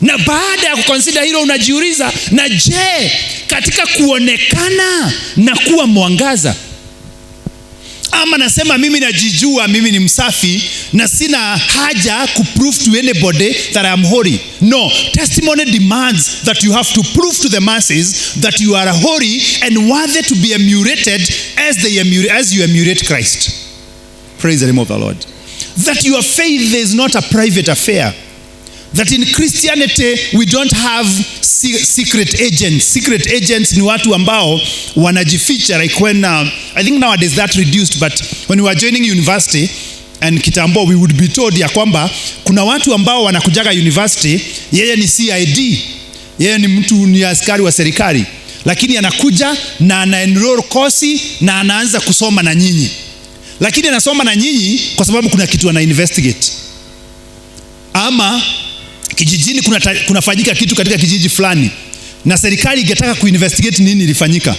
Na baada ya kuconsider hilo unajiuliza, na je, katika kuonekana na kuwa mwangaza? Ama nasema mimi najijua mimi ni msafi na sina haja kuprove to anybody that I am holy. No, testimony demands that you have to prove to the masses that you are holy and worthy to be emulated as you emulate Christ. Praise the name of the Lord. That your faith is not a private affair. That in Christianity we don't have secret agents. Secret agents ni watu ambao wanajificha, like when I think nowadays that reduced, but when we were joining university and kitambo, we would be told ya kwamba kuna watu ambao wanakujaga university, yeye ni CID, yeye ni mtu, ni askari wa serikali, lakini anakuja na ana enroll kosi na anaanza kusoma na nyinyi, lakini anasoma na nyinyi kwa sababu kuna kitu ana investigate, ama kijijini kunafanyika kitu katika kijiji fulani na serikali ingetaka kuinvestigate nini ilifanyika.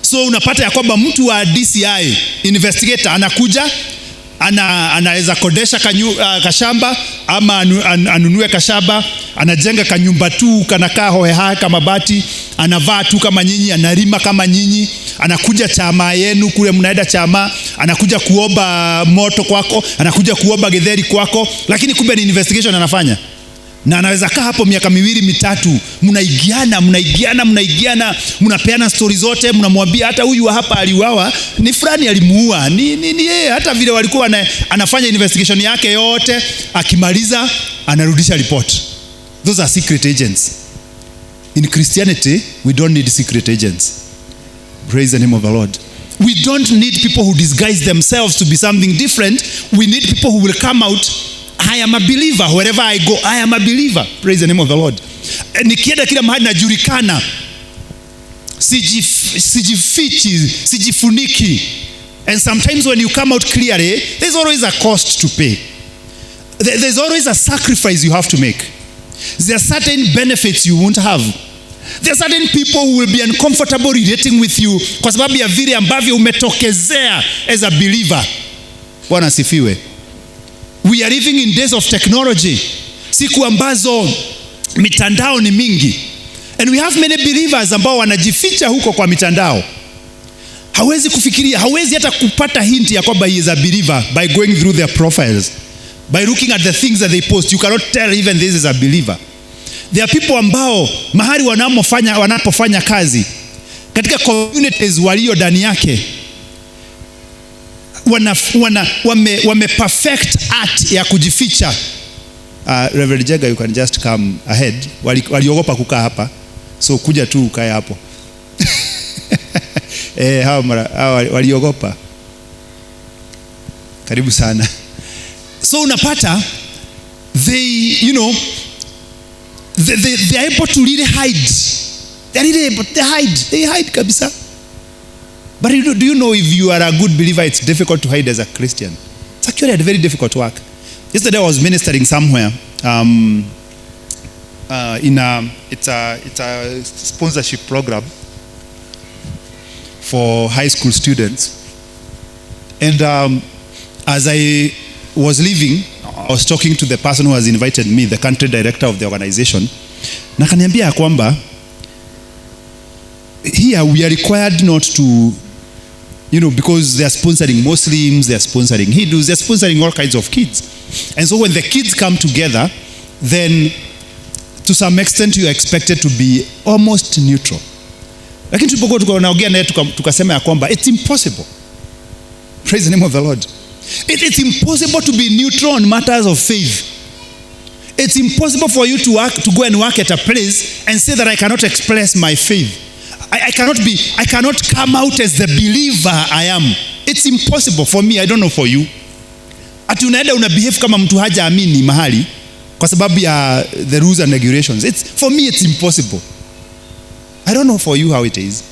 So unapata ya kwamba mtu wa DCI investigator anakuja, anaweza kodesha kashamba ama anunue kashamba, anajenga kanyumba tu kanakaa hoheha kama bati, anavaa tu kama nyinyi, analima kama nyinyi, anakuja chama yenu kule mnaenda chama, anakuja kuomba moto kwako, anakuja kuomba getheri kwako, lakini kumbe ni investigation anafanya. Na anaweza kaa hapo miaka 2-3, mnaigiana, mnapeana story zote, mnamwambia hata huyu hapa aliuawa, ni fulani alimuua, ni yeye, hata vile walikuwa anafanya investigation yake yote, akimaliza anarudisha report. Those are secret agents. In Christianity, we don't need secret agents. Praise the name of the Lord. We don't need people who disguise themselves to be something different. We need people who will come out, I am a believer. Wherever I go, I am a believer. Praise the name of the Lord. Nikienda kila mahali najulikana. Sijifichi, sijifuniki. And sometimes when you come out clearly, there's always a cost to pay. There's always a sacrifice you have to make. There are certain benefits you won't have. There are certain people who will be uncomfortable relating with you kwa sababu ya vile ambavyo umetokezea as a believer. Bwana asifiwe. We are living in days of technology. Siku ambazo mitandao ni mingi. And we have many believers ambao wanajificha huko kwa mitandao. Hawezi kufikiria, hawezi hata kupata hint ya kwamba he is a believer by going through their profiles. By looking at the things that they post, you cannot tell even this is a believer. There are people ambao mahali wanapofanya kazi, katika communities walio ndani yake, wame perfect art ya kujificha. Reverend Jega, you can just come ahead. Waliogopa kukaa hapa, so kuja tu ukae hapo. Hawa waliogopa. Karibu sana. So unapata they are able to really hide. They hide kabisa. But do you know, if you are a good believer, it's difficult to hide as a Christian. It's actually a very difficult work. Yesterday I was ministering somewhere it's a sponsorship program for high school students. And as I was leaving, I was talking to the person who has invited me, the country director of the organization. Na kaniambia kwamba here we are required not to, because they are sponsoring Muslims, they are sponsoring Hindus, they are sponsoring all kinds of kids. And so when the kids come together, then to some extent you are expected to be almost neutral. Lakini tulipokuwa tunaongea naye tukasema ya kwamba it's impossible. Praise the name of the Lord. It's impossible to be neutral on matters of faith. It's impossible for you to go and work at a place and say that I cannot express my faith. I cannot come out as the believer I am. It's impossible for me. I don't know for you. Ati unaenda unabehave kama mtu hajaamini mahali kwa sababu ya the rules and regulations. For me it's impossible. I don't know for you how it is.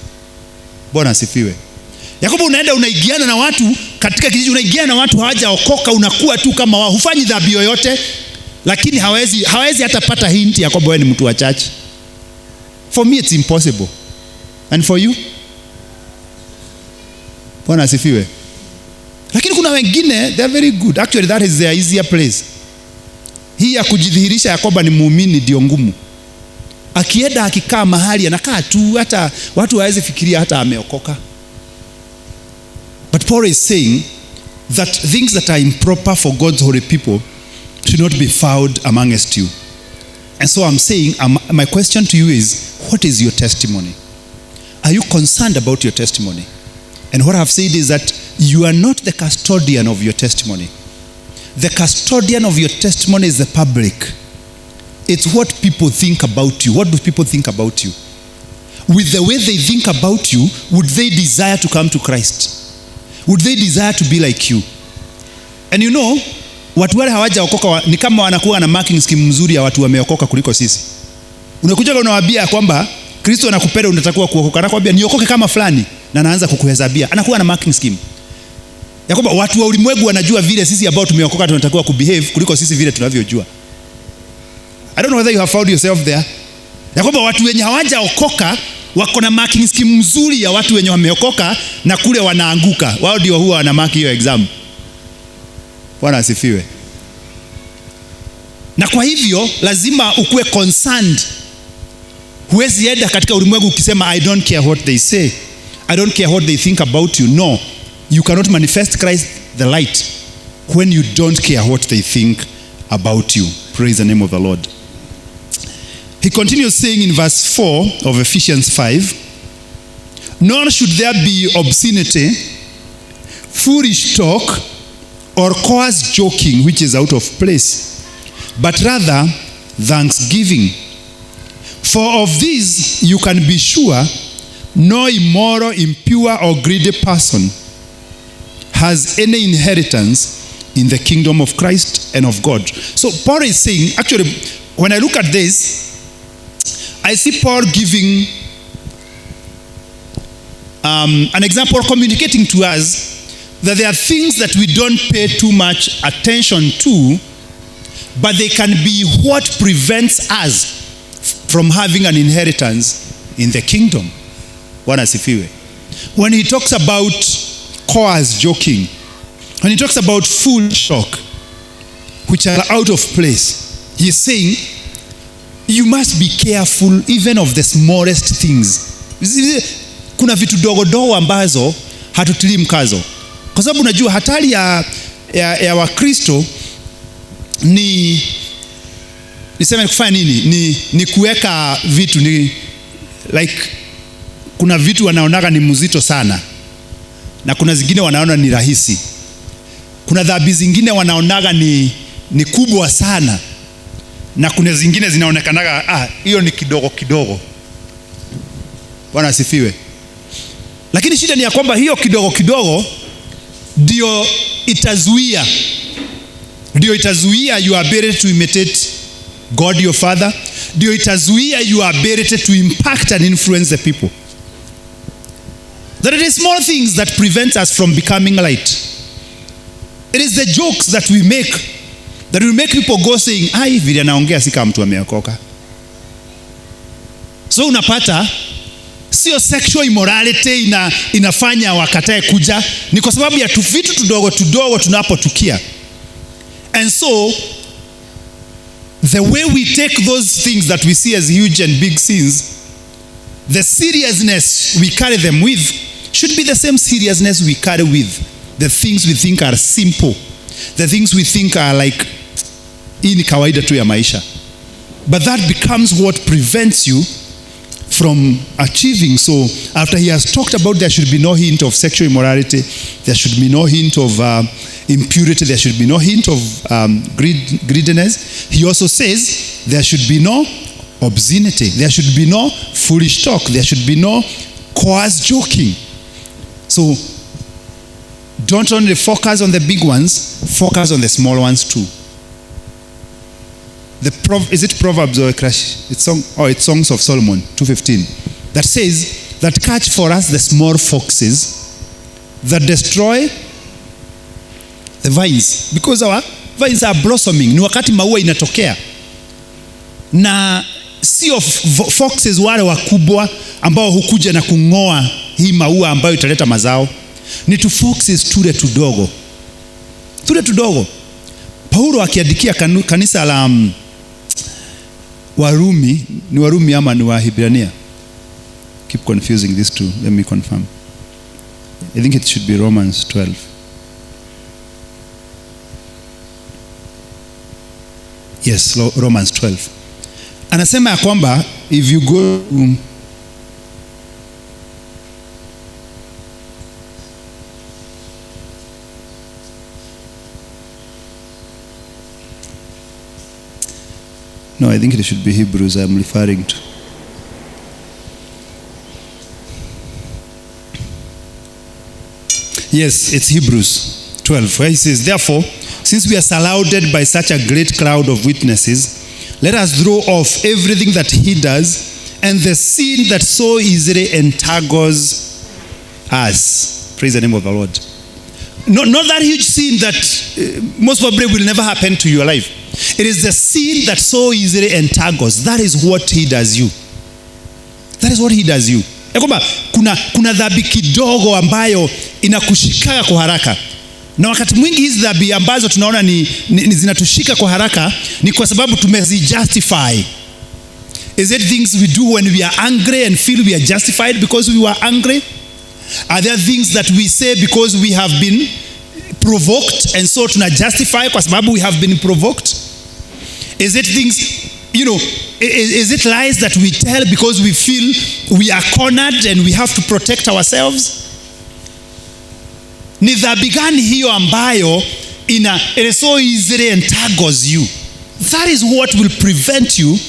Bwana asifiwe. Yakobo unaenda unaigiana na watu katika kijiji, unaigiana na watu hawajaokoka, unakuwa tu kama wao, hufanyi dhambi yoyote, lakini hawezi hata pata hint ya kwamba wewe ni mtu wa church. For me it's impossible. And for you? Bwana asifiwe. Lakini kuna wengine they are very good. Actually that is the easier place. Hii ya kujidhihirisha ya kwamba ni muumini ndio ngumu. Akienda akikaa mahali anakaa tu, hata watu hawezi fikiria hata ameokoka. But Paul is saying that things that are improper for God's holy people should not be found amongst you. And so I'm saying, my question to you is, what is your testimony? Are you concerned about your testimony? And what I've said is that you are not the custodian of your testimony. The custodian of your testimony is the public. It's what people think about you. What do people think about you? With the way they think about you, would they desire to come to Christ? Would they desire to be like you? And you know, watu wale hawajaokoka ni kama wanakuwa na marking scheme mzuri ya watu wameokoka kuliko sisi. Unakuja unawaambia kwamba Kristo anakupenda, unatakiwa kuokoka. Anakuambia niokoke kama fulani, na anaanza kukuhesabia. Anakuwa na marking scheme ya kwamba watu wa ulimwengu wanajua vile sisi ambao tumeokoka tunatakiwa kubehave kuliko sisi vile tunavyojua. I don't know whether you have found yourself there. Ya kwamba watu wenye hawajaokoka wako na marking scheme mzuri ya watu wenye wameokoka, na kule wanaanguka. Wao ndio huwa wana mark hiyo exam. Bwana asifiwe. Na kwa hivyo lazima ukue concerned. Huwezi enda katika ulimwengu ukisema I don't care what they say, I don't care what they think about you. No, you cannot manifest Christ the light when you don't care what they think about you. Praise the name of the Lord. He continues saying in verse 4 of Ephesians 5, nor should there be obscenity, foolish talk, or coarse joking which is out of place, but rather thanksgiving. For of this you can be sure, no immoral, impure, or greedy person has any inheritance in the kingdom of Christ and of God. So Paul is saying, actually, when I look at this, I see Paul giving an example, communicating to us that there are things that we don't pay too much attention to, but they can be what prevents us from having an inheritance in the kingdom. Bwana asifiwe. When he talks about coarse joking, when he talks about foolish talk, which are out of place, he is saying, you must be careful even of the smallest things. Kuna vitu dogo dogo ambazo hatutilii mkazo. Kwa sababu unajua hatari ya Wakristo niseme kufanya nini? Ni kuweka vitu like kuna vitu wanaonaga ni mzito sana, na kuna zingine wanaona ni rahisi. Kuna dhambi zingine wanaonaga ni kubwa sana, na kuna zingine zinaonekanaga hiyo ni kidogo kidogo. Bwana asifiwe. Lakini shida ni ya kwamba hiyo kidogo kidogo ndio itazuia your ability to imitate God your Father. Ndio itazuia your ability to impact and influence the people. There are the small things that prevent us from becoming light. It is the jokes that we make that will make people go saying, vile anaongea si kama mtu ameokoka. So unapata sio sexual immorality inafanya wakatae kuja, ni kwa sababu ya vitu tudogo tunapotukia. And so the way we take those things that we see as huge and big sins, the seriousness we carry them with should be the same seriousness we carry with the things we think are simple, the things we think are like hii ni kawaida tu ya maisha. But that becomes what prevents you from achieving. So after he has talked about there should be no hint of sexual immorality, there should be no hint of impurity, there should be no hint of greediness, he also says there should be no obscenity, there should be no foolish talk, there should be no coarse joking. So don't only focus on the big ones, focus on the small ones too. Is it Proverbs or it's Songs of Solomon 2:15 that says that catch for us the small foxes that destroy the vines, because our vines are blossoming. Ni wakati maua inatokea, na sio foxes wale wakubwa ambao hukuja na kungoa hii maua ambayo italeta mazao. Ni tu foxes tule tudogo. Paulo akiandikia kanisa la Warumi, ni Warumi ama ni Wahibrania? Keep confusing these two. Let me confirm. I think it should be Romans 12. Yes, Romans 12. Anasema ya kwamba if you go No, I think it should be Hebrews I'm referring to. Yes, it's Hebrews 12, where he says, therefore, since we are surrounded by such a great cloud of witnesses, let us throw off everything that hinders and the sin that so easily entangles us. Praise the name of the Lord. Not that huge sin that most probably will never happen to your life. It is the sin that so easily entangles. That is what he does you. That is what he does you. Ya kwamba kuna dhambi kidogo ambayo inakushika kwa haraka. Na wakati mwingi hizi dhambi ambazo tunaona ni zinatushika kwa haraka ni kwa sababu tumezijustify. Is it things we do when we are angry and feel we are justified because we were angry? Are there things that we say because we have been provoked and so tuna justify kwa sababu we have been provoked? Is it things, is it lies that we tell because we feel we are cornered and we have to protect ourselves? Ni dhambi gani hiyo ambayo it so easily entangles you? That is what will prevent you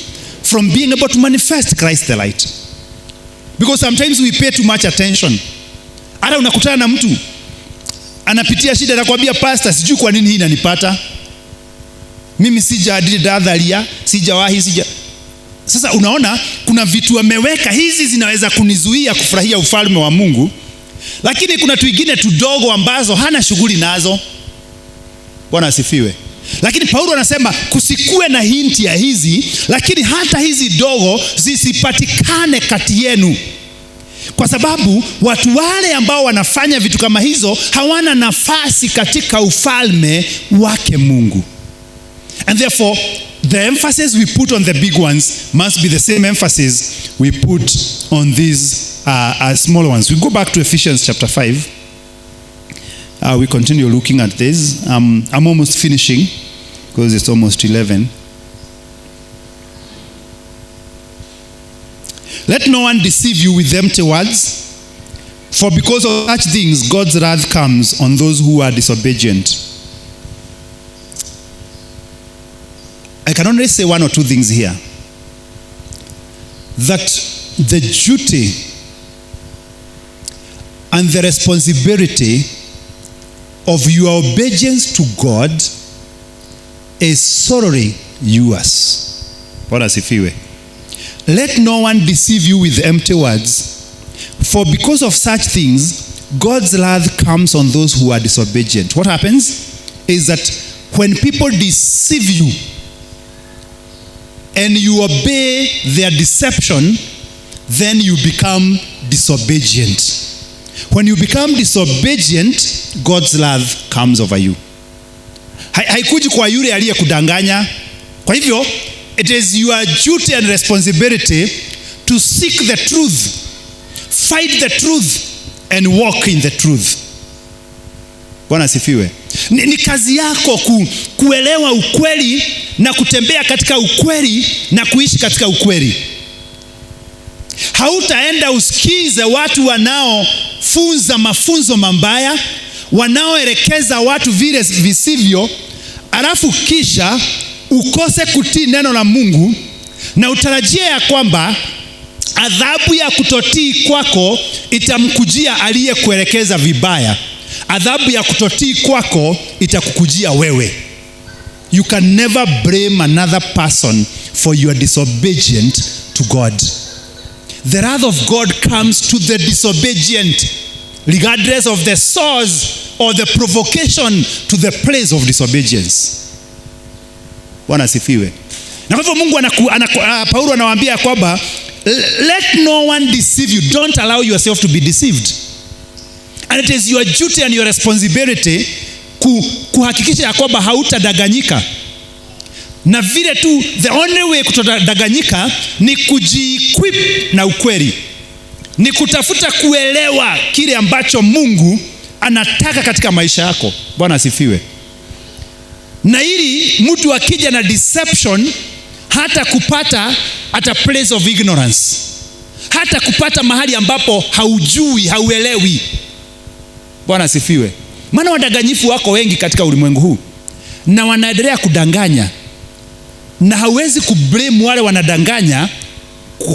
from being able to manifest Christ the light. Because sometimes we pay too much attention. Hata unakutana na mtu anapitia shida na kuambia pastor, sijui kwa nini hii inanipata. Mimi sijadadalia, sijawahi. Sasa unaona kuna vitu wameweka hizi zinaweza kunizuia kufurahia ufalme wa Mungu, lakini kuna tu vingine tudogo ambazo hana shughuli nazo. Bwana asifiwe. Lakini Paulo anasema kusikue na hinti ya hizi, lakini hata hizi dogo zisipatikane kati yenu. Kwa sababu watu wale ambao wanafanya vitu kama hizo hawana nafasi katika ufalme wake Mungu. And therefore, the emphasis we put on the big ones must be the same emphasis we put on these small ones. We go back to Ephesians chapter 5. We continue looking at this. I'm almost finishing because it's almost 11. Let no one deceive you with empty words, for because of such things God's wrath comes on those who are disobedient. I can only say one or two things here. That the duty and the responsibility of your obedience to God is solely yours. Bwana asifiwe. Let no one deceive you with empty words, for because of such things God's wrath comes on those who are disobedient. What happens is that when people deceive you and you obey their deception, then you become disobedient. When you become disobedient, God's wrath comes over you. Haikuji kwa yule aliyekudanganya. Kwa hivyo, it is your duty and responsibility to seek the truth, fight the truth, and walk in the truth. Bwana asifiwe. Ni kazi yako kuelewa ukweli na kutembea katika ukweli na kuishi katika ukweli. Hautaenda usikize watu wanaofunza mafunzo mabaya, wanaoelekeza watu vile visivyo, alafu kisha ukose kutii neno la Mungu na utarajia ya kwamba adhabu ya kutotii kwako itamkujia aliyekuelekeza vibaya. Adhabu ya kutotii kwako itakukujia wewe. You can never blame another person for your disobedient to God. The wrath of God comes to the disobedient, regardless of the source or the provocation to the place of disobedience. Bwana asifiwe. Na kwa hivyo Mungu Paulo anawaambia kwamba let no one deceive you. Don't allow yourself to be deceived. And it is your duty and your responsibility kuhakikisha ya kwamba hautadanganyika. Na vile tu the only way kutodanganyika ni kuji-equip na ukweli. Ni kutafuta kuelewa kile ambacho Mungu anataka katika maisha yako. Bwana asifiwe. Na ili mtu akija na deception hata kupata at a place of ignorance. Hata kupata mahali ambapo haujui, hauelewi. Bwana asifiwe. Maana wadanganyifu wako wengi katika ulimwengu huu na wanaendelea kudanganya. na hauwezi kublame wale wanadanganya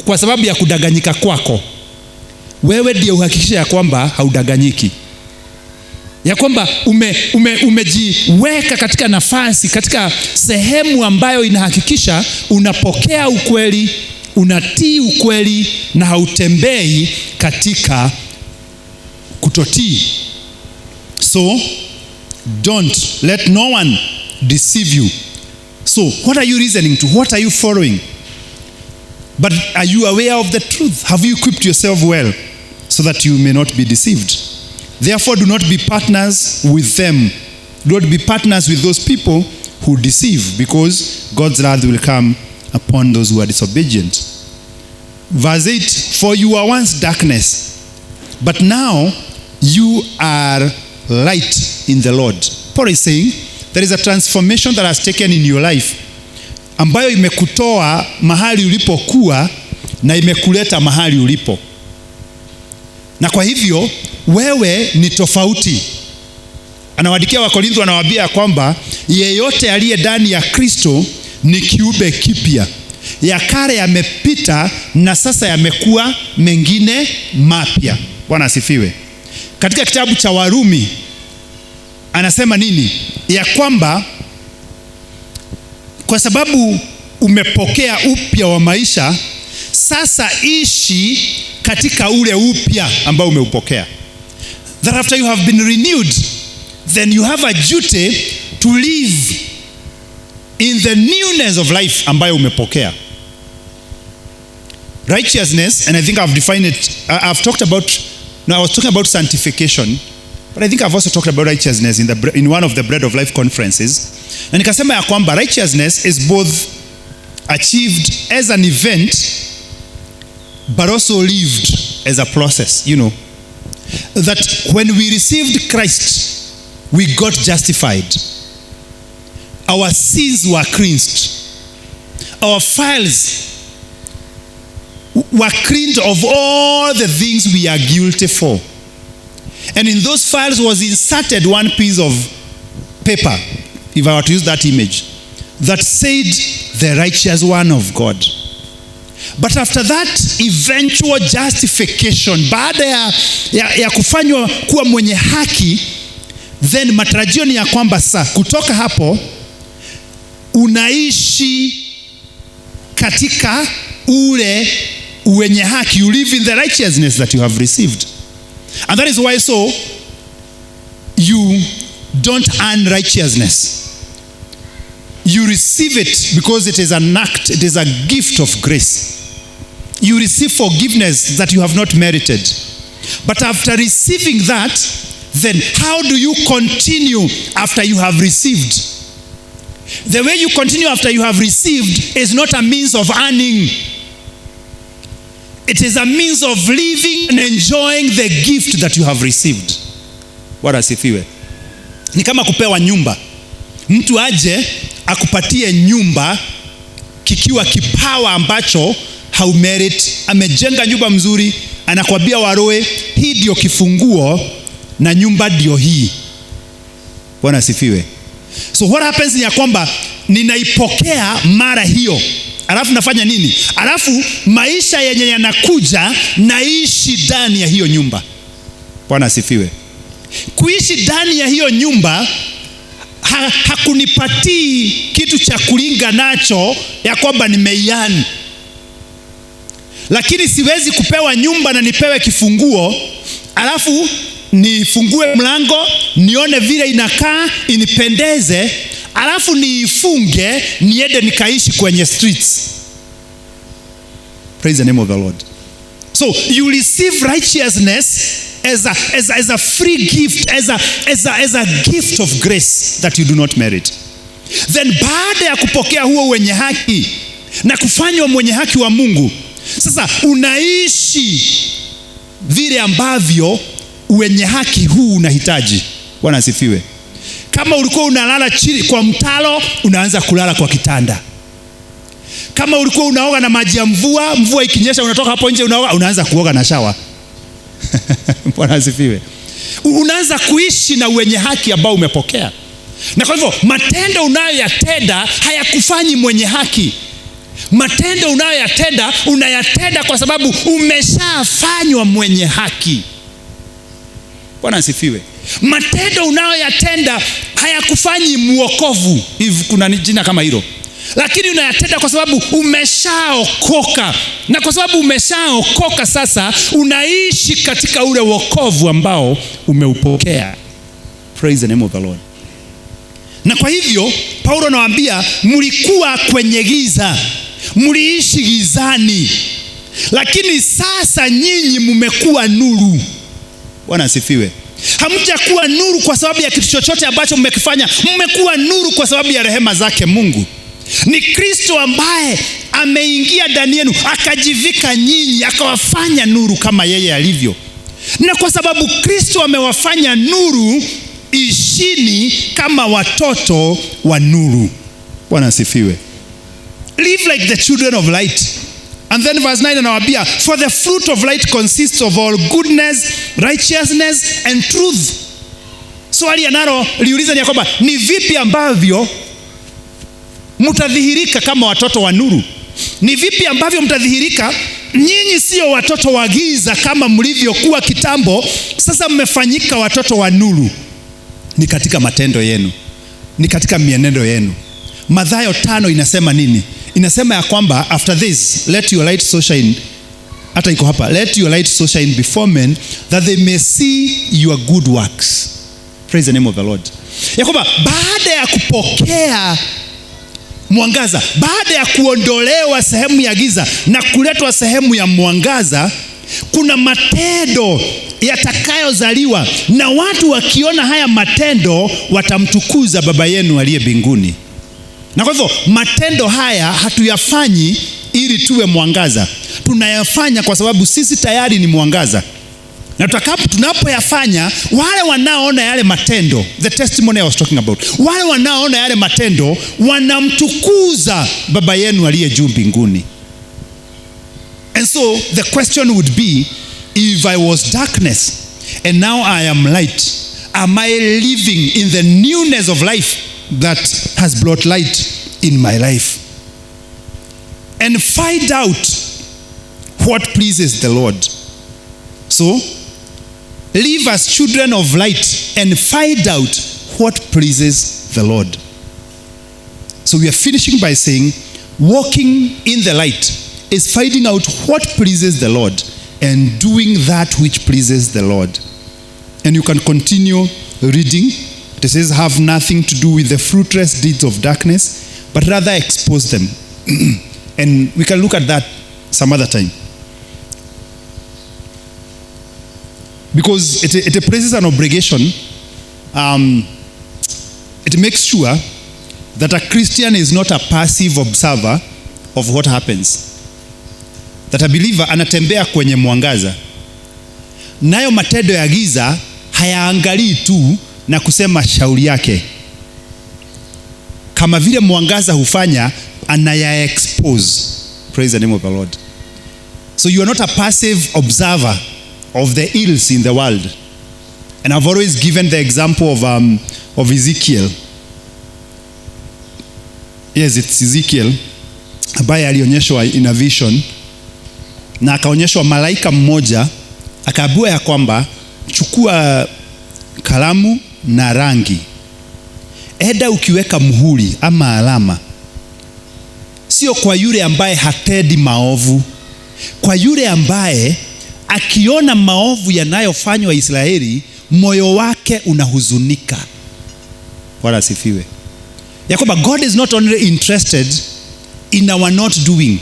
kwa sababu ya kudanganyika kwako. Wewe ndiye uhakikisha ya kwamba haudanganyiki, ya kwamba umejiweka katika nafasi, katika sehemu ambayo inahakikisha unapokea ukweli, unatii ukweli, na hautembei katika kutotii. So don't let no one deceive you. So what are you reasoning to? What are you following? But are you aware of the truth? Have you equipped yourself well so that you may not be deceived? Therefore, do not be partners with them. Do not be partners with those people who deceive, because God's wrath will come upon those who are disobedient. Verse 8, for you were once darkness, but now you are light in the Lord. Paul is saying there is a transformation that has taken in your life, ambayo imekutoa mahali ulipokuwa na imekuleta mahali ulipo. Na kwa hivyo wewe ni tofauti. Anawaandikia Wakorintho, anawaambia kwamba yeyote aliye ndani ya Kristo ni kiumbe kipya. Ya kale yamepita na sasa yamekuwa mengine mapya. Bwana asifiwe. Katika kitabu cha Warumi anasema nini? Ya kwamba kwa sababu umepokea upya wa maisha, sasa ishi katika ule upya ambao umeupokea. That after you have been renewed, then you have a duty to live in the newness of life ambayo umepokea. Righteousness, and I think I've defined it, I've talked about, no, I was talking about sanctification, but I think I've also talked about righteousness in one of the Bread of Life conferences. Na nikasema ya kwamba righteousness is both achieved as an event but also lived as a process. You know, that when we received Christ, we got justified. Our sins were cleansed. Our files were cleaned of all the things we are guilty for. And in those files was inserted one piece of paper, if I were to use that image, that said, the righteous one of God. But after that eventual justification, baada ya kufanywa kuwa mwenye haki, then matarajio ni ya kwamba sasa kutoka hapo unaishi katika ule wenye haki. You live in the righteousness that you have received. And that is why so you don't earn righteousness. You receive it because it is an act, it is a gift of grace. You receive forgiveness that you have not merited. But after receiving that, then how do you continue after you have received? The way you continue after you have received is not a means of earning. It is a means of living and enjoying the gift that you have received. Bwana asifiwe. Ni kama kupewa nyumba. Mtu aje akupatie nyumba kikiwa kipawa ambacho haumerit. Amejenga nyumba mzuri, anakwambia Warui, hii ndio kifunguo na nyumba ndio hii. Bwana asifiwe. So what happens ni ya kwamba ninaipokea mara hiyo. Alafu nafanya nini? Alafu maisha yenye yanakuja naishi ndani ya hiyo nyumba. Bwana asifiwe. Kuishi ndani ya hiyo nyumba hakunipatii kitu cha kulinga nacho ya kwamba nimeiani. Lakini siwezi kupewa nyumba na nipewe kifunguo, alafu nifungue mlango, nione vile inakaa, inipendeze, alafu niifunge, niende nikaishi kwenye streets. Praise the name of the Lord. So you receive righteousness as a free gift, as a gift of grace that you do not merit. Then baada ya kupokea huo wenye haki na kufanywa mwenye haki wa Mungu, sasa unaishi vile ambavyo wenye haki huu unahitaji. Bwana asifiwe. Kama ulikuwa unalala chini kwa mtalo, unaanza kulala kwa kitanda. Kama ulikuwa unaoga na maji ya mvua, mvua ikinyesha unatoka hapo nje unaoga, unaanza kuoga na shawa. Bwana asifiwe. Unaanza kuishi na wenye haki ambao umepokea. Na kwa hivyo matendo unayoyatenda hayakufanyi mwenye haki. Matendo unayoyatenda unayatenda kwa sababu umeshafanywa mwenye haki. Bwana asifiwe. Matendo unayoyatenda hayakufanyi mwokovu, hivi kuna jina kama hilo. Lakini unayatenda kwa sababu umeshaokoka. Na kwa sababu umeshaokoka sasa unaishi katika ule wokovu ambao umeupokea. Praise the name of the Lord. Na kwa hivyo Paulo anawaambia mlikuwa kwenye giza, mliishi gizani, lakini sasa nyinyi mmekuwa nuru. Bwana asifiwe. Hamjakuwa nuru kwa sababu ya kitu chochote ambacho mmekifanya. Mmekuwa nuru kwa sababu ya rehema zake Mungu. Ni Kristo ambaye ameingia ndani yenu akajivika nyinyi akawafanya nuru kama yeye alivyo. Na kwa sababu Kristo amewafanya nuru, ishini kama watoto wa nuru. Bwana asifiwe. Live like the children of light. And then verse 9 anawaambia, for the fruit of light consists of all goodness, righteousness and truth. Swali analo liuliza ni kwamba ni vipi ambavyo mtadhihirika kama watoto wa nuru? Ni vipi ambavyo mtadhihirika? Nyinyi sio watoto wa giza kama mlivyokuwa kitambo, sasa mmefanyika watoto wa nuru. Ni katika matendo yenu, ni katika mienendo yenu. Mathayo 5 inasema nini? Inasema ya kwamba after this let your light so shine, hata iko hapa, let your light so shine before men that they may see your good works. Praise the name of the Lord. Ya kwamba baada ya kupokea mwangaza, baada ya kuondolewa sehemu ya giza na kuletwa sehemu ya mwangaza, kuna matendo yatakayozaliwa, na watu wakiona haya matendo watamtukuza Baba yenu aliye mbinguni. Na kwa hivyo matendo haya hatuyafanyi ili tuwe mwangaza. Tunayafanya kwa sababu sisi tayari ni mwangaza. Na tunapoyafanya, wale wanaoona yale matendo, the testimony I was talking about, wale wanaoona yale matendo wanamtukuza Baba yenu aliye juu mbinguni. And so the question would be, if I was darkness and now I am light, am I living in the newness of life that has brought light in my life? And find out what pleases the Lord. So live as children of light and find out what pleases the Lord. So we are finishing by saying, walking in the light is finding out what pleases the Lord and doing that which pleases the Lord. And you can continue reading. It says, have nothing to do with the fruitless deeds of darkness, but rather expose them. And we can look at that some other time. Because it places an obligation. It makes sure that a Christian is not a passive observer of what happens. That a believer anatembea kwenye mwangaza. Nayo matendo ya giza hayaangalii tu na kusema shauri yake. Kama vile mwangaza hufanya, anaya expose. Praise the name of the Lord. So you are not a passive observer of the ills in the world. And I've always given the example of Ezekiel. Yes, it's Ezekiel ambaye alionyeshwa in a vision, na akaonyeshwa malaika mmoja, akaambiwa ya kwamba chukua kalamu na rangi, eda ukiweka muhuri ama alama, sio kwa yule ambaye hatendi maovu, kwa yule ambaye akiona maovu yanayofanywa Israeli moyo wake unahuzunika. Bwana asifiwe. Ya kwamba God is not only interested in our not doing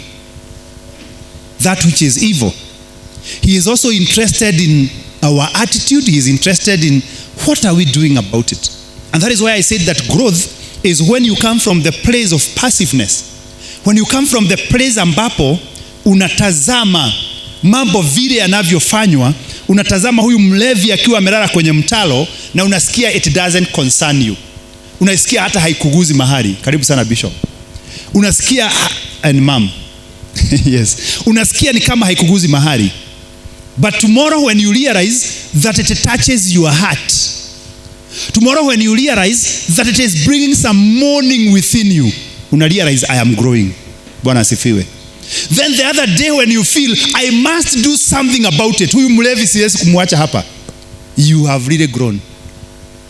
that which is evil, He is also interested in our attitude. He is interested in what are we doing about it. And that is why I said that growth is when you come from the place of passiveness. When you come from the place ambapo unatazama mambo vile yanavyofanywa, unatazama huyu mlevi akiwa amelala kwenye mtalo na unasikia it doesn't concern you. Unasikia hata haikuguzi mahali. Karibu sana Bishop. Unasikia and mom. Yes. Unasikia ni kama haikuguzi mahali. But tomorrow when you realize that it touches your heart, Tomorrow when you realize that it is bringing some mourning within you, una realize I am growing. Bwana asifiwe. Then the other day when you feel I must do something about it, huyu mlevi siwezi kumwacha hapa, you have really grown.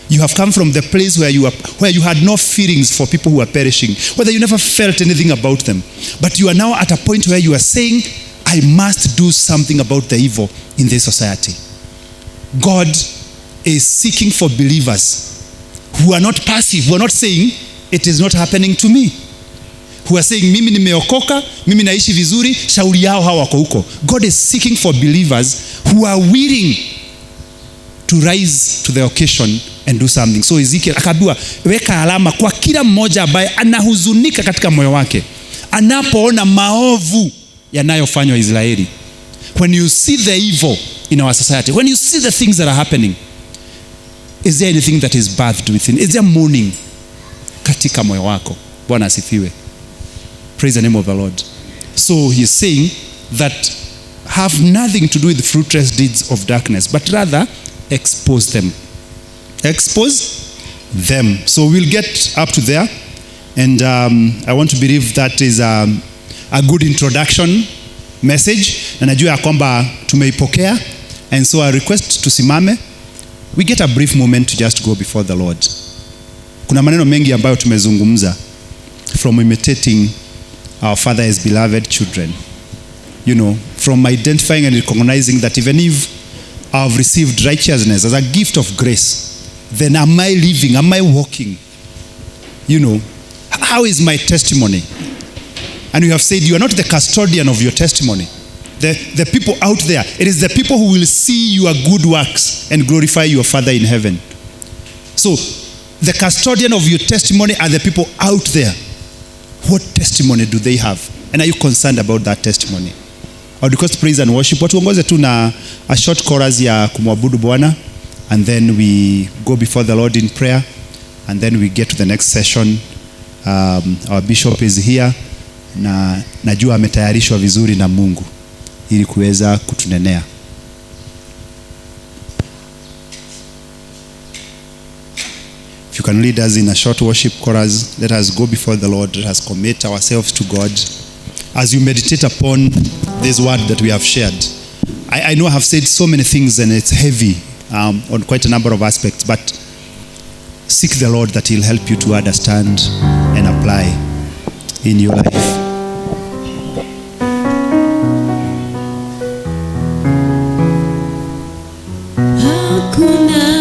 You have come from the place where you had no feelings for people who are perishing, whether you never felt anything about them, but you are now at a point where you are saying, I must do something about the evil in this society. God is seeking for believers who are not passive, who are not saying it is not happening to me, who are saying mimi nimeokoka, mimi naishi vizuri, shauri yao hawa wako huko. God is seeking for believers who are willing to rise to the occasion and do something. So Ezekiel akaambiwa, weka alama kwa kila mmoja ambaye anahuzunika katika moyo wake anapoona maovu yanayofanywa Israeli. When you see the evil in our society, when you see the things that are happening, is there anything that is birthed within? Is there mourning katika moyo wako? Bwana asifiwe. Praise the name of the Lord. So he's saying that have nothing to do with the fruitless deeds of darkness, but rather expose them. Expose them. So we'll get up to there, and I want to believe that is a good introduction message, na najua ya kwamba tumeipokea, and so I request tusimame, we get a brief moment to just go before the Lord. Kuna maneno mengi ambayo tumezungumza from imitating our Father as beloved children, you know, from identifying and recognizing that even if I've received righteousness as a gift of grace, then am I living, am I walking? You know, how is my testimony? And we have said you are not the custodian of your testimony. The people out there, it is the people who will see your good works and glorify your Father in heaven. So the custodian of your testimony are the people out there. What testimony do they have? And are you concerned about that testimony? Or request praise and worship. Watuongoze tu na a short chorus ya kumwabudu Bwana, and then we go before the Lord in prayer, and then we get to the next session. Our bishop is here, na najua ametayarishwa vizuri na Mungu ili kuweza kutunenea. If you can lead us in a short worship chorus, let us go before the Lord. Let us commit ourselves to God as you meditate upon this word that we have shared. I know I have said so many things and it's heavy on quite a number of aspects, but seek the Lord that He'll help you to understand and apply in your life. Hakuna